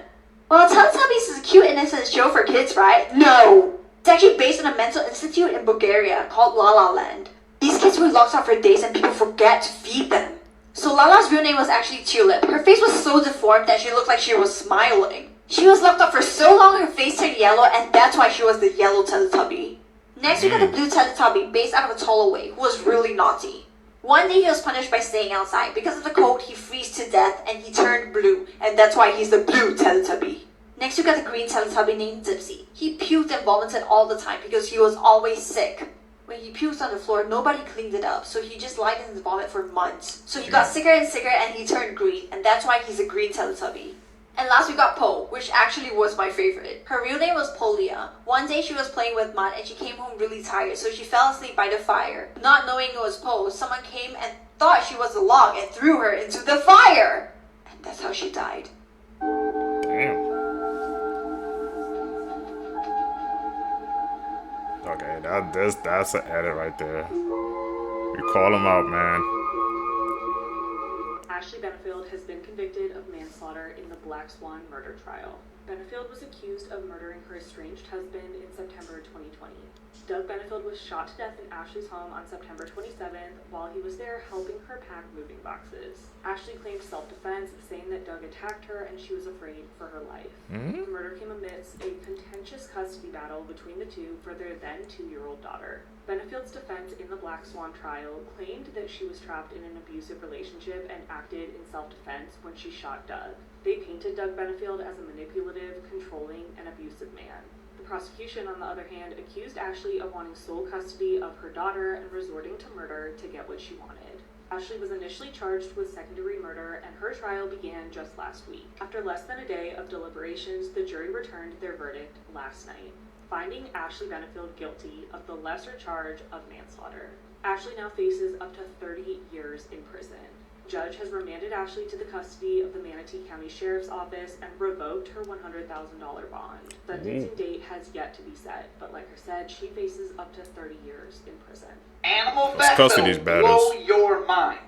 Speaker 11: Well, Teletubbies is a cute, innocent show for kids, right? No! It's actually based on a mental institute in Bulgaria called La La Land. These kids were locked up for days and people forget to feed them. So Lala's real name was actually Tulip. Her face was so deformed that she looked like she was smiling. She was locked up for so long her face turned yellow, and that's why she was the yellow Teletubby. Next we got the blue Teletubby based out of a Tolaway who was really naughty. One day he was punished by staying outside. Because of the cold he froze to death and he turned blue, and that's why he's the blue Teletubby. Next we got the green Teletubby named Dipsy. He puked and vomited all the time because he was always sick. When he puked on the floor, nobody cleaned it up, so he just lied in his vomit for months. So he got sicker and sicker and he turned green, and that's why he's a green Teletubby. And last we got Po, which actually was my favorite. Her real name was Polia. One day she was playing with mud and she came home really tired, so she fell asleep by the fire. Not knowing it was Po, someone came and thought she was a log and threw her into the fire! And that's how she died.
Speaker 2: Damn. Okay, that's an edit right there. You call him out, man.
Speaker 6: Ashley Benefield has been convicted of manslaughter in the Black Swan murder trial. Benefield was accused of murdering her estranged husband in September 2020. Doug Benefield was shot to death in Ashley's home on September 27th while he was there helping her pack moving boxes. Ashley claimed self-defense, saying that Doug attacked her and she was afraid for her life. The murder came amidst a contentious custody battle between the two for their then 2-year-old daughter. Benefield's defense in the Black Swan trial claimed that she was trapped in an abusive relationship and acted in self-defense when she shot Doug. They painted Doug Benefield as a manipulative, controlling, and abusive man. The prosecution, on the other hand, accused Ashley of wanting sole custody of her daughter and resorting to murder to get what she wanted. Ashley was initially charged with second-degree murder, and her trial began just last week. After less than a day of deliberations, the jury returned their verdict last night, finding Ashley Benefield guilty of the lesser charge of manslaughter. Ashley now faces up to 30 years in prison. Judge has remanded Ashley to the custody of the Manatee County Sheriff's Office and revoked her $100,000 bond. Sentencing date has yet to be set, but like I said, she faces up to 30 years in prison.
Speaker 18: Animal facts that'll blow your mind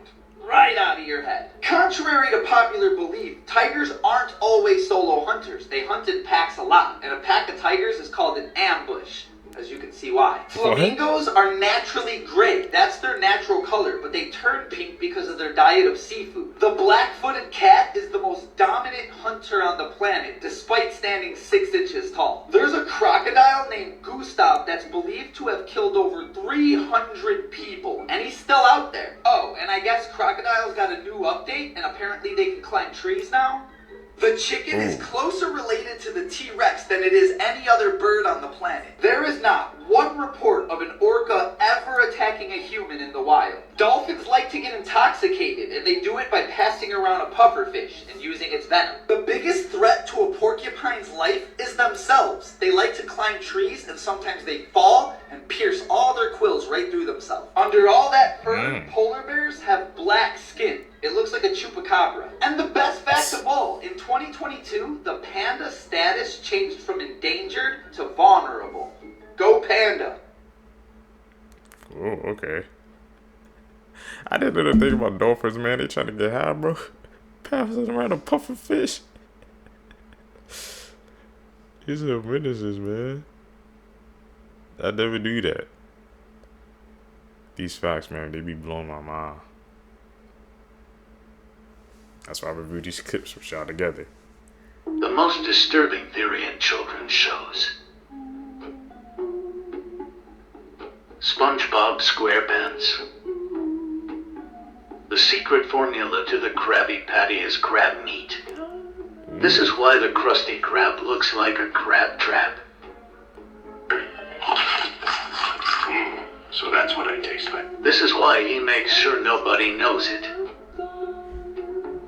Speaker 18: right out of your head. Contrary to popular belief, tigers aren't always solo hunters. They hunt in packs a lot, and a pack of tigers is called an ambush. as you can see why. Flamingos are naturally gray. That's their natural color, but they turn pink because of their diet of seafood. The black-footed cat is the most dominant hunter on the planet, despite standing 6 inches tall. There's a crocodile named Gustav that's believed to have killed over 300 people, and he's still out there. Oh, and I guess crocodiles got a new update, and apparently they can climb trees now. The chicken is closer related to the T-Rex than it is any other bird on the planet. There is not one report of an orca ever attacking a human in the wild. Dolphins like to get intoxicated, and they do it by passing around a pufferfish and using its venom. The biggest threat to a porcupine's life is themselves. They like to climb trees, and sometimes they fall and pierce all their quills right through themselves. Under all that fur, polar bears have black skin. It looks like a chupacabra. And the best fact of all, in 2022, the panda status changed from endangered to vulnerable. Go panda.
Speaker 2: Oh, okay. I didn't know the thing about dolphins, man. They trying to get high, bro. Passing around a puffer fish. These are menaces, man. I never knew that. These facts, man, they be blowing my mind. That's why I review these clips with y'all together.
Speaker 9: The most disturbing theory in children's shows. SpongeBob SquarePants. The secret formula to the Krabby Patty is crab meat. This is why the Krusty Krab looks like a crab trap.
Speaker 21: So that's what I taste like.
Speaker 9: This is why he makes sure nobody knows it.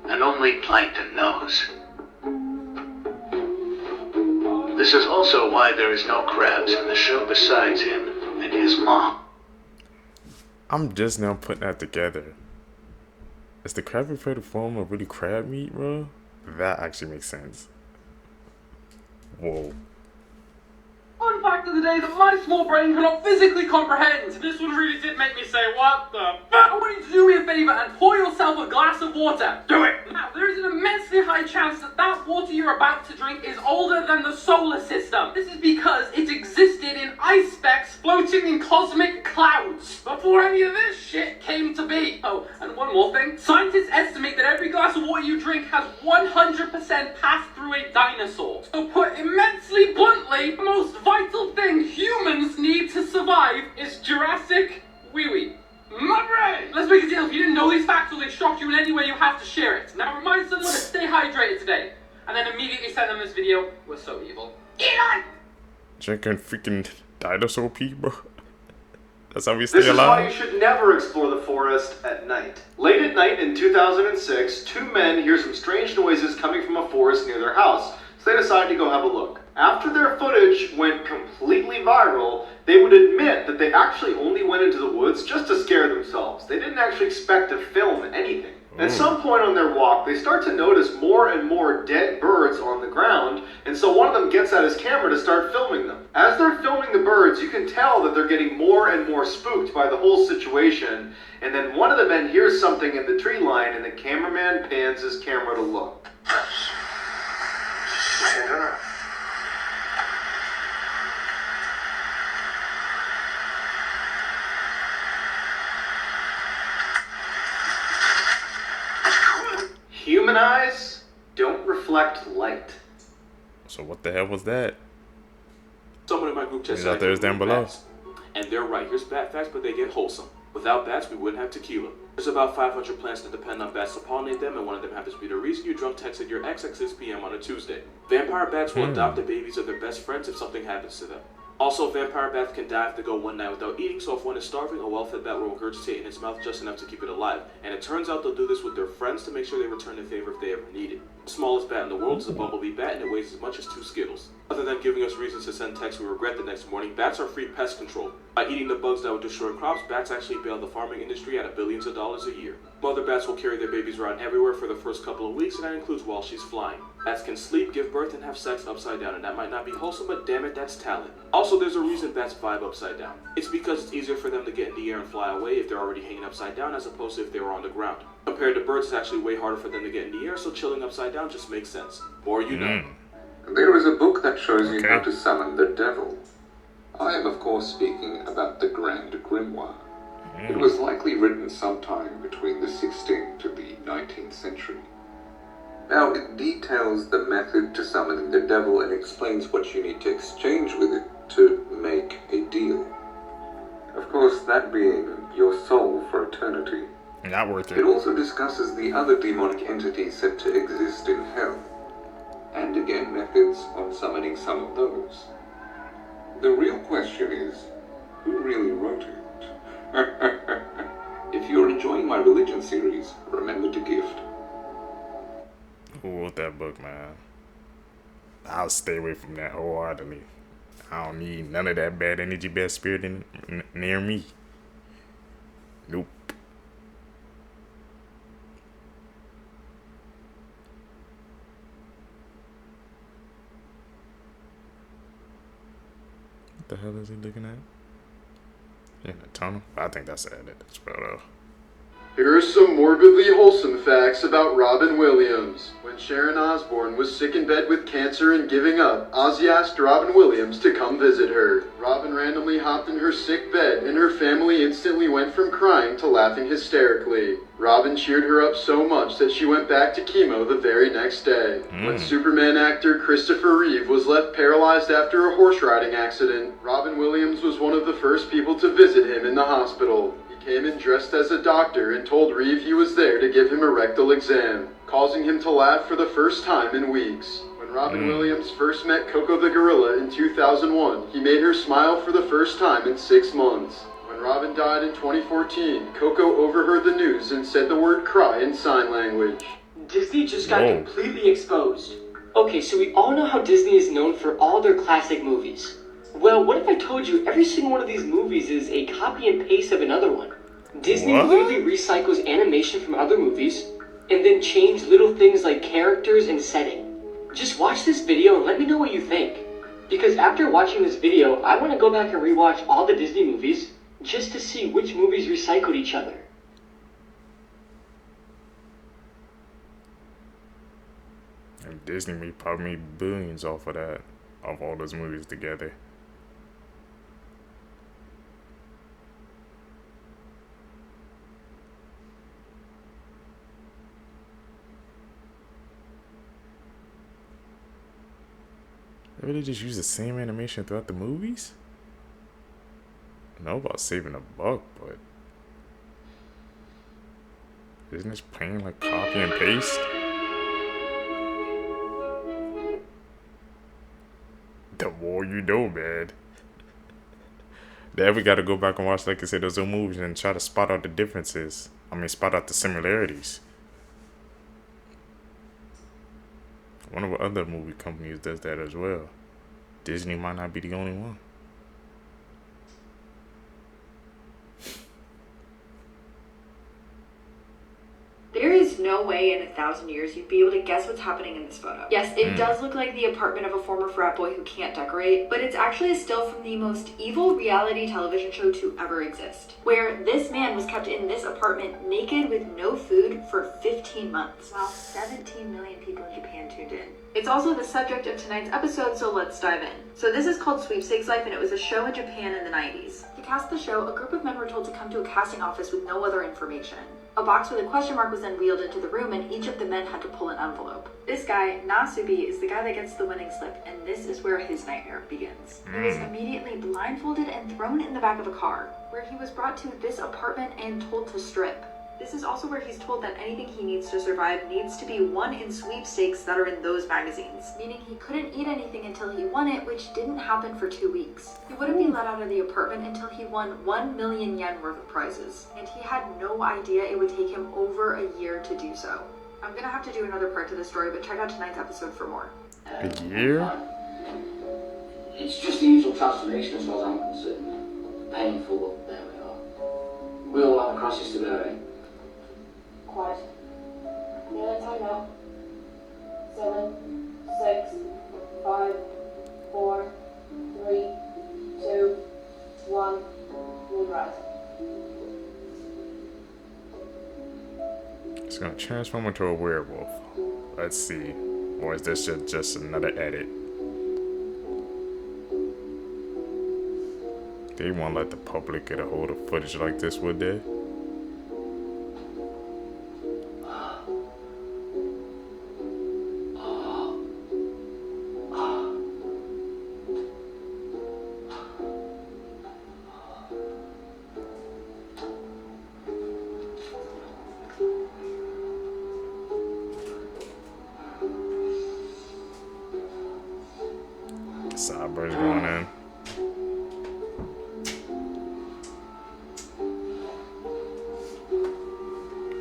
Speaker 9: And only Plankton knows. This is also why there is no crabs in the show besides him and his mom.
Speaker 2: I'm just now putting that together. Is the Krabby Patty form of really crab meat, bro? That actually makes sense. Whoa.
Speaker 12: Fun fact of the day that my small brain cannot physically comprehend. This one really did make me say, what the fuck? I want you to do me a favor and pour yourself a glass of water. Do it! Now, there is an immensely high chance that that water you're about to drink is older than the solar system. This is because it existed in ice specks floating in cosmic clouds before any of this shit came to be. Oh, and one more thing. Scientists estimate that every glass of water you drink has 100% passed through a dinosaur. So put immensely bluntly, the most vital thing humans need to survive is Jurassic wee-wee. My brain! Let's make a deal. If you didn't know these facts or they shocked you in any way, you have to share it. Now remind someone to stay hydrated today. And then immediately send them this video. We're so evil. Elon!
Speaker 2: Drinking freaking dinosaur pee, bro. That's how we stay
Speaker 7: This is why you
Speaker 2: alive.
Speaker 7: should never explore the forest at night. Late at night in 2006, 2 men hear some strange noises coming from a forest near their house, so they decide to go have a look. After their footage went completely viral, they would admit that they actually only went into the woods just to scare themselves. They didn't actually expect to film anything. At some point on their walk, they start to notice more and more dead birds on the ground, and so one of them gets out his camera to start filming them. As they're filming the birds, you can tell that they're getting more and more spooked by the whole situation, and then one of the men hears something in the tree line, and the cameraman pans his camera to look. Human eyes don't reflect light.
Speaker 2: So what the hell was that?
Speaker 20: Someone in my group chat
Speaker 2: He's
Speaker 20: said
Speaker 2: out there, is down below.
Speaker 20: bats. And they're right. Here's bat facts, but they get wholesome. Without bats, we wouldn't have tequila. There's about 500 plants that depend on bats to pollinate them, and one of them happens to be the reason you drunk texted your ex at 6 p.m. on a Tuesday. Vampire bats will adopt the babies of their best friends if something happens to them. Also, vampire bats can die if they go one night without eating, so if one is starving, a well-fed bat will regurgitate in its mouth just enough to keep it alive. And it turns out they'll do this with their friends to make sure they return the favor if they ever need it. The smallest bat in the world is a bumblebee bat, and it weighs as much as 2 Skittles. Other than giving us reasons to send texts we regret the next morning, bats are free pest control. By eating the bugs that would destroy crops, bats actually bail the farming industry out of billions of dollars a year. Mother bats will carry their babies around everywhere for the first couple of weeks, and that includes while she's flying. Bats can sleep, give birth, and have sex upside down, and that might not be wholesome, but damn it, that's talent. Also, there's a reason bats vibe upside down. It's because it's easier for them to get in the air and fly away if they're already hanging upside down as opposed to if they were on the ground. Compared to birds, it's actually way harder for them to get in the air, so chilling upside down just makes sense. More you know.
Speaker 21: There is a book that shows you how to summon the devil.
Speaker 3: I am of course speaking about the Grand Grimoire. It was likely written sometime between the 16th to the 19th century. Now, it details the method to summoning the devil and explains what you need to exchange with it to make a deal. Of course, that being your soul for eternity.
Speaker 2: Not worth
Speaker 3: It
Speaker 2: it.
Speaker 3: also discusses the other demonic entities said to exist in hell, and again methods on summoning some of those. The real question is, who really wrote it? If you're enjoying my religion series, remember to gift.
Speaker 2: Who wrote that book, man? I'll stay away from that wholeheartedly. I don't need none of that bad energy, bad spirit near me. Nope. What the hell is he looking at? In the tunnel? I think that's it. That's photo.
Speaker 13: Here are some morbidly wholesome facts about Robin Williams. When Sharon Osbourne was sick in bed with cancer and giving up, Ozzy asked Robin Williams to come visit her. Robin randomly hopped in her sick bed, and her family instantly went from crying to laughing hysterically. Robin cheered her up so much that she went back to chemo the very next day. When Superman actor Christopher Reeve was left paralyzed after a horse riding accident, Robin Williams was one of the first people to visit him in the hospital. Came in dressed as a doctor and told Reeve he was there to give him a rectal exam, causing him to laugh for the first time in weeks. When Robin Williams first met Coco the gorilla in 2001, he made her smile for the first time in 6 months. When Robin died in 2014, Coco overheard the news and said the word cry in sign language.
Speaker 8: Disney just got completely exposed. Okay, so we all know how Disney is known for all their classic movies. Well, what if I told you every single one of these movies is a copy and paste of another one? Disney literally recycles animation from other movies, and then change little things like characters and setting. Just watch this video and let me know what you think. Because after watching this video, I want to go back and rewatch all the Disney movies, just to see which movies recycled each other.
Speaker 2: And Disney made probably billions off of that, of all those movies together. They really just use the same animation throughout the movies? I know about saving a buck, but isn't this plain like copy and paste? The more you know, man. Then we gotta go back and watch, like I said, those old movies and try to spot out the differences. I mean, spot out the similarities. One of the other movie companies does that as well. Disney might not be the only one.
Speaker 11: There is no way in 1,000 years you'd be able to guess what's happening in this photo. Yes, it does look like the apartment of a former frat boy who can't decorate, but it's actually a still from the most evil reality television show to ever exist, where this man was kept in this apartment naked with no food for 15 months, while 17 million people in Japan tuned in. It's also the subject of tonight's episode, so let's dive in. So this is called Sweepstakes Life, and it was a show in Japan in the 90s. To cast the show, a group of men were told to come to a casting office with no other information. A box with a question mark was then wheeled into the room, and each of the men had to pull an envelope. This guy, Nasubi, is the guy that gets the winning slip, and this is where his nightmare begins. He was immediately blindfolded and thrown in the back of a car, where he was brought to this apartment and told to strip. This is also where he's told that anything he needs to survive needs to be won in sweepstakes that are in those magazines, meaning he couldn't eat anything until he won it, which didn't happen for 2 weeks. He wouldn't be let out of the apartment until he won 1 million yen worth of prizes, and he had no idea it would take him over a year to do so. I'm gonna have to do another part to this story, but check out tonight's episode for more.
Speaker 2: A year?
Speaker 19: It's just the usual transformation as far as I'm concerned. Painful, but there we are. We all have crosses to bear, eh?
Speaker 22: Quiet. Nearly time now. 7, 6, 5, 4, 3, 2, 1. Move right.
Speaker 2: It's gonna transform into a werewolf. Let's see. Or is this just another edit? They won't let the public get a hold of footage like this, would they? Sideburns going in.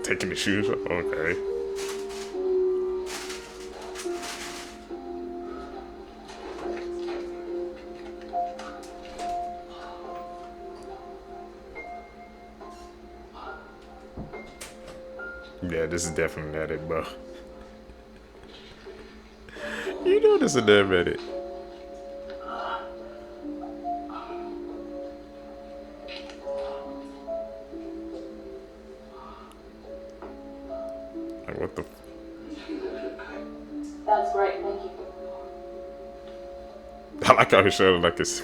Speaker 2: Taking the shoes off? Okay. Yeah, this is definitely not it, bro. You know this is damn edit. Like, what the?
Speaker 22: That's great, thank you.
Speaker 2: I like how he showed it like it's.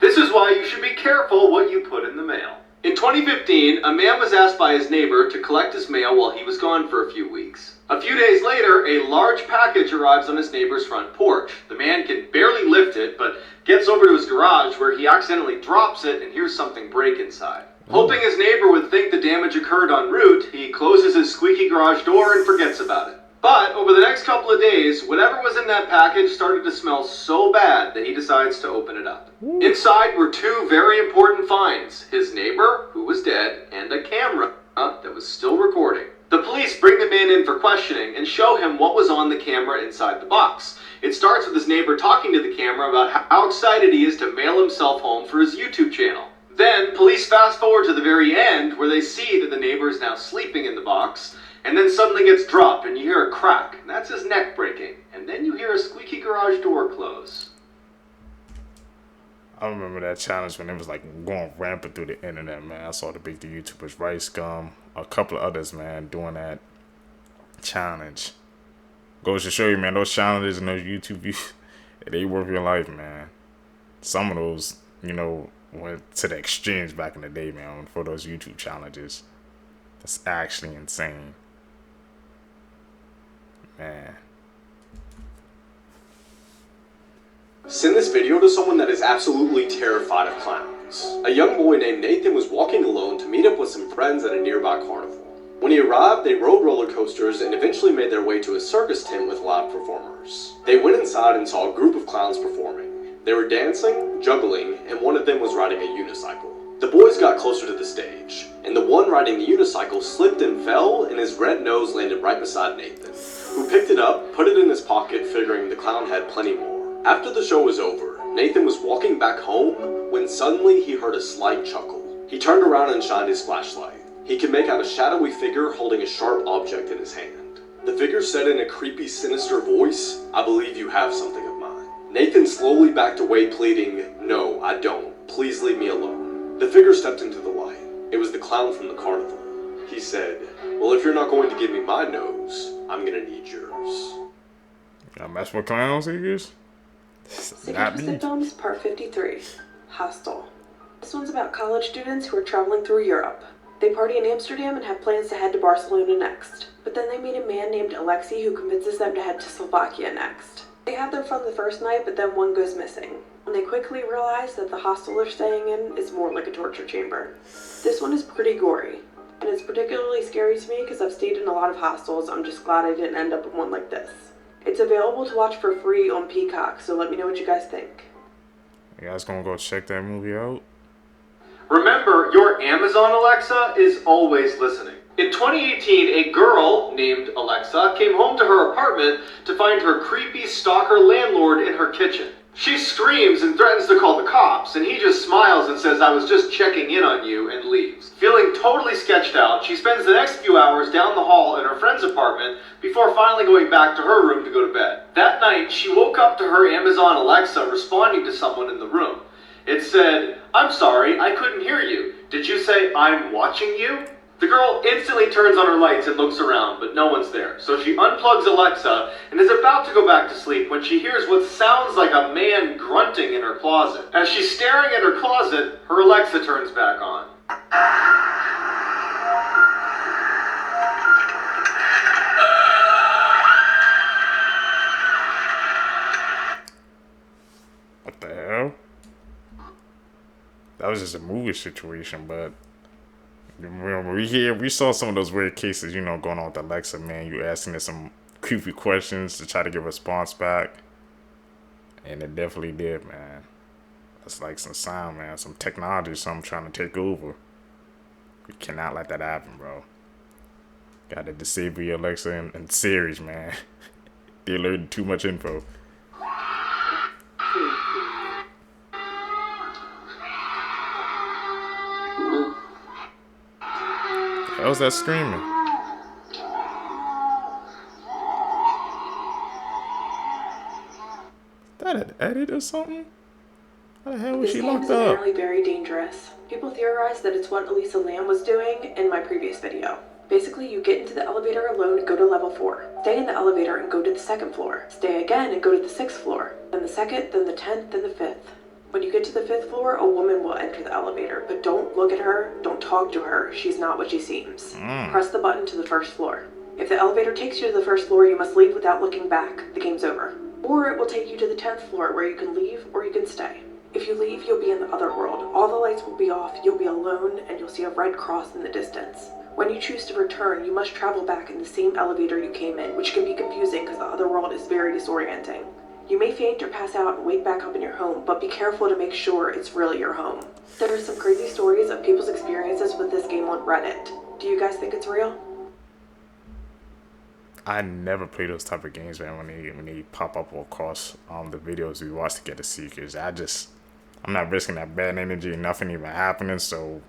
Speaker 7: This is why you should be careful what you put in the mail. In 2015, a man was asked by his neighbor to collect his mail while he was gone for a few weeks. A few days later, a large package arrives on his neighbor's front porch. The man can barely lift it, but gets over to his garage where he accidentally drops it and hears something break inside. Hoping his neighbor would think the damage occurred en route, he closes his squeaky garage door and forgets about it. But over the next couple of days, whatever was in that package started to smell so bad that he decides to open it up. Inside were two very important finds: his neighbor, who was dead, and a camera that was still recording. The police bring the man in for questioning and show him what was on the camera inside the box. It starts with his neighbor talking to the camera about how excited he is to mail himself home for his YouTube channel. Then, police fast forward to the very end where they see that the neighbor is now sleeping in the box, and then suddenly gets dropped and you hear a crack. And that's his neck breaking. And then you hear a squeaky garage door close.
Speaker 2: I remember that challenge when it was like going rampant through the internet, man. I saw the big YouTubers, Rice Gum, a couple of others, man, doing that challenge. Goes to show you, man, those challenges and those YouTube views, they worth your life, man. Some of those, you know, went to the extremes back in the day, man, for those YouTube challenges. That's actually insane. Man.
Speaker 7: Send this video to someone that is absolutely terrified of clowns. A young boy named Nathan was walking alone to meet up with some friends at a nearby carnival. When he arrived, they rode roller coasters and eventually made their way to a circus tent with live performers. They went inside and saw a group of clowns performing. They were dancing, juggling, and one of them was riding a unicycle. The boys got closer to the stage, and the one riding the unicycle slipped and fell, and his red nose landed right beside Nathan, who picked it up, put it in his pocket, figuring the clown had plenty more. After the show was over, Nathan was walking back home when suddenly he heard a slight chuckle. He turned around and shined his flashlight. He could make out a shadowy figure holding a sharp object in his hand. The figure said in a creepy, sinister voice, "I believe you have something of mine." Nathan slowly backed away, pleading, "No, I don't. Please leave me alone." The figure stepped into the light. It was the clown from the carnival. He said, "Well, if you're not going to give me my nose, I'm gonna need yours."
Speaker 2: Got mess with clowns, figures? Not me.
Speaker 14: Films, Part 53. Hostel. This one's about college students who are traveling through Europe. They party in Amsterdam and have plans to head to Barcelona next. But then they meet a man named Alexei who convinces them to head to Slovakia next. They have their fun the first night, but then one goes missing. And they quickly realize that the hostel they're staying in is more like a torture chamber. This one is pretty gory. And it's particularly scary to me because I've stayed in a lot of hostels. I'm just glad I didn't end up in one like this. It's available to watch for free on Peacock, so let me know what you guys think.
Speaker 2: You guys gonna go check that movie out?
Speaker 7: Remember, your Amazon Alexa is always listening. In 2018, a girl named Alexa came home to her apartment to find her creepy stalker landlord in her kitchen. She screams and threatens to call the cops, and he just smiles and says, "I was just checking in on you," and leaves. Feeling totally sketched out, she spends the next few hours down the hall in her friend's apartment before finally going back to her room to go to bed. That night, she woke up to her Amazon Alexa responding to someone in the room. It said, "I'm sorry, I couldn't hear you. Did you say I'm watching you?" The girl instantly turns on her lights and looks around, but no one's there. So she unplugs Alexa and is about to go back to sleep when she hears what sounds like a man grunting in her closet. As she's staring at her closet, her Alexa turns back on.
Speaker 2: What the hell? That was just a movie situation, but we saw some of those weird cases, you know, going on with Alexa, man. You asking her some creepy questions to try to get a response back. And it definitely did, man. That's like some sound, man. Some technology or something trying to take over. We cannot let that happen, bro. Gotta disable your Alexa and Siri's, man. They alerted too much info. How's that screaming? That an edit or something? How the hell was she locked
Speaker 14: This
Speaker 2: up?
Speaker 14: game is apparently very dangerous. People theorize that it's what Elisa Lam was doing in my previous video. Basically, you get into the elevator alone and go to level 4. Stay in the elevator and go to the 2nd floor. Stay again and go to the 6th floor. Then the 2nd, then the 10th, then the 5th. When you get to the 5th floor, a woman will enter the elevator, but don't look at her, don't talk to her, she's not what she seems. Press the button to the 1st floor. If the elevator takes you to the 1st floor, you must leave without looking back. The game's over. Or it will take you to the 10th floor where you can leave or you can stay. If you leave, you'll be in the other world. All the lights will be off, you'll be alone, and you'll see a red cross in the distance. When you choose to return, you must travel back in the same elevator you came in, which can be confusing because the other world is very disorienting. You may faint or pass out and wake back up in your home, but be careful to make sure it's really your home. There are some crazy stories of people's experiences with this game on Reddit. Do you guys think it's real?
Speaker 2: I never play those type of games, man, when they pop up across the videos we watch to get to see, because I'm not risking that bad energy and nothing even happening, so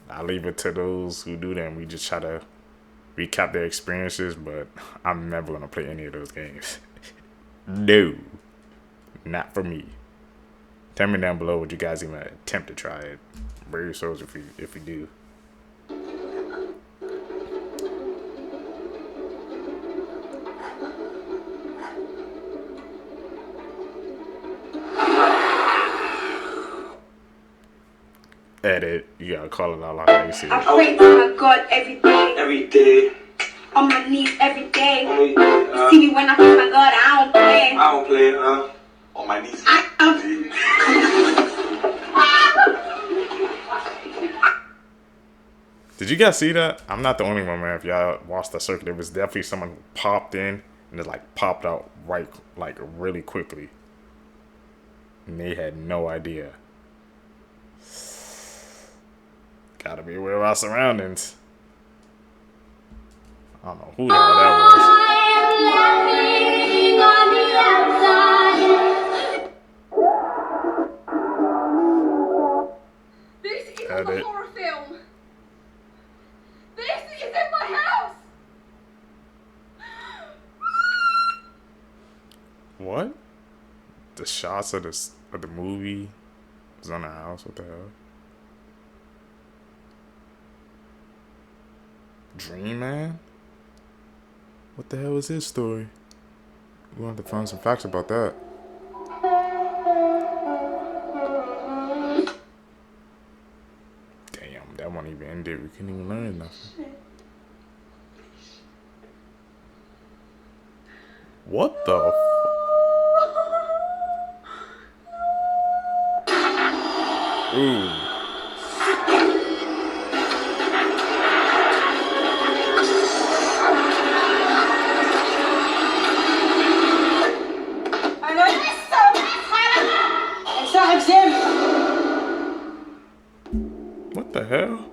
Speaker 2: I leave it to those who do that, and we just try to recap their experiences, but I'm never going to play any of those games. No. Not for me. Tell me down below, would you guys even attempt to try it? Bare your souls if you do. Edit. You gotta call it out like how you see it.
Speaker 15: I pray to my God every day.
Speaker 21: Every day.
Speaker 15: On my knees every day. You see me when I pray my God, I don't play.
Speaker 21: I don't play, on my knees.
Speaker 2: Did you guys see that? I'm not the only one, man. If y'all watched the circuit, there was definitely someone who popped in and it like popped out really quickly. And they had no idea. Gotta be aware of our surroundings. I don't know who the hell that was.
Speaker 15: This is a horror film. This is in my house.
Speaker 2: What? The shots of the movie was on the house. What the hell? Dream Man? What the hell is his story? We'll have to find some facts about that. Damn, that won't even end it. We couldn't even learn nothing. What the Ooh. What the hell?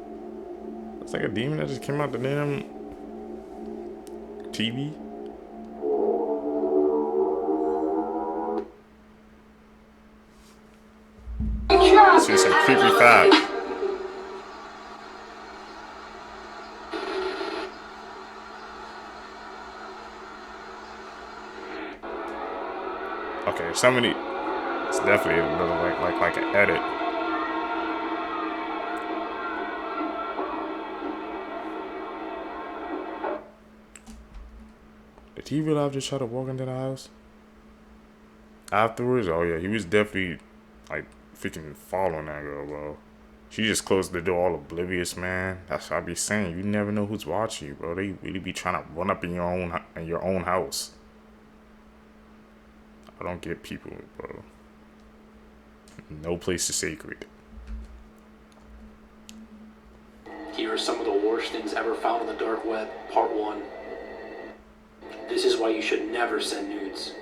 Speaker 2: It's like a demon that just came out the damn TV. See some creepy facts. Okay, somebody. It's definitely a little like an edit. Did he really have to try to walk into the house afterwards? Oh yeah, he was definitely like freaking following that girl, bro. She just closed the door all oblivious, man. That's what I be saying. You never know who's watching you, bro. They really be trying to run up in your own house. I don't get people, bro. No place is sacred.
Speaker 8: Here are some of the worst things ever found on the dark web, part 1. This is why you should never send nudes.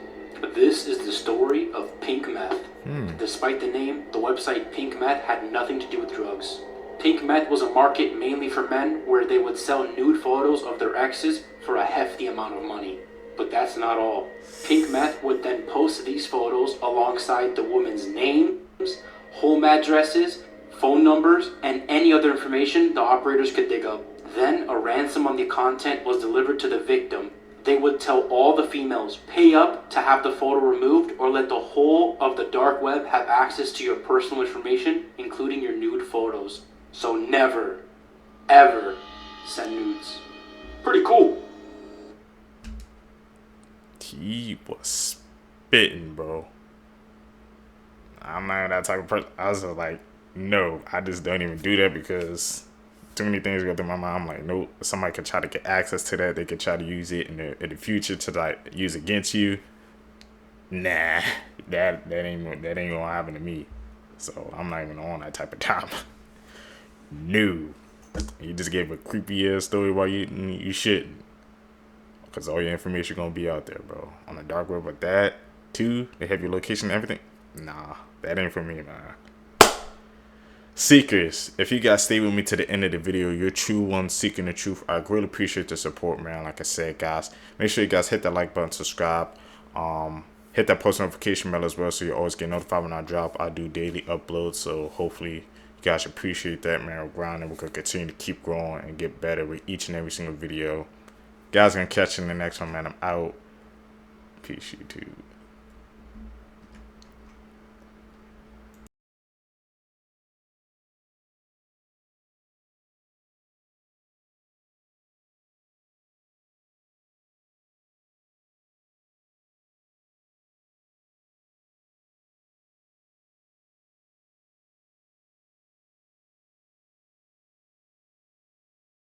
Speaker 8: This is the story of Pink Meth. Despite the name, the website Pink Meth had nothing to do with drugs. Pink Meth was a market mainly for men where they would sell nude photos of their exes for a hefty amount of money. But that's not all. Pink Meth would then post these photos alongside the woman's names, home addresses, phone numbers, and any other information the operators could dig up. Then a ransom on the content was delivered to the victim. They would tell all the females, pay up to have the photo removed or let the whole of the dark web have access to your personal information, including your nude photos. So never, ever send nudes. Pretty cool.
Speaker 2: He was spitting, bro. I'm not that type of person. I was just like, no, I just don't even do that because too many things go through my mind. I'm like, nope. Somebody could try to get access to that. They could try to use it in the future to like use against you. Nah, that ain't gonna happen to me. So I'm not even on that type of time. No, you just gave a creepy ass story while you shouldn't. Because all your information gonna be out there, bro. On the dark web, but that too, they have your location and everything. Nah, that ain't for me, man. Seekers, if you guys stay with me to the end of the video, you're true ones seeking the truth. I greatly appreciate the support, man. Like I said, guys, make sure you guys hit that like button, subscribe, hit that post notification bell as well, so you always get notified when I drop. I do daily uploads, so hopefully you guys appreciate that, man. We're grinding. We're gonna continue to keep growing and get better with each and every single video. Guys, gonna catch you in the next one, man. I'm out. Peace, YouTube.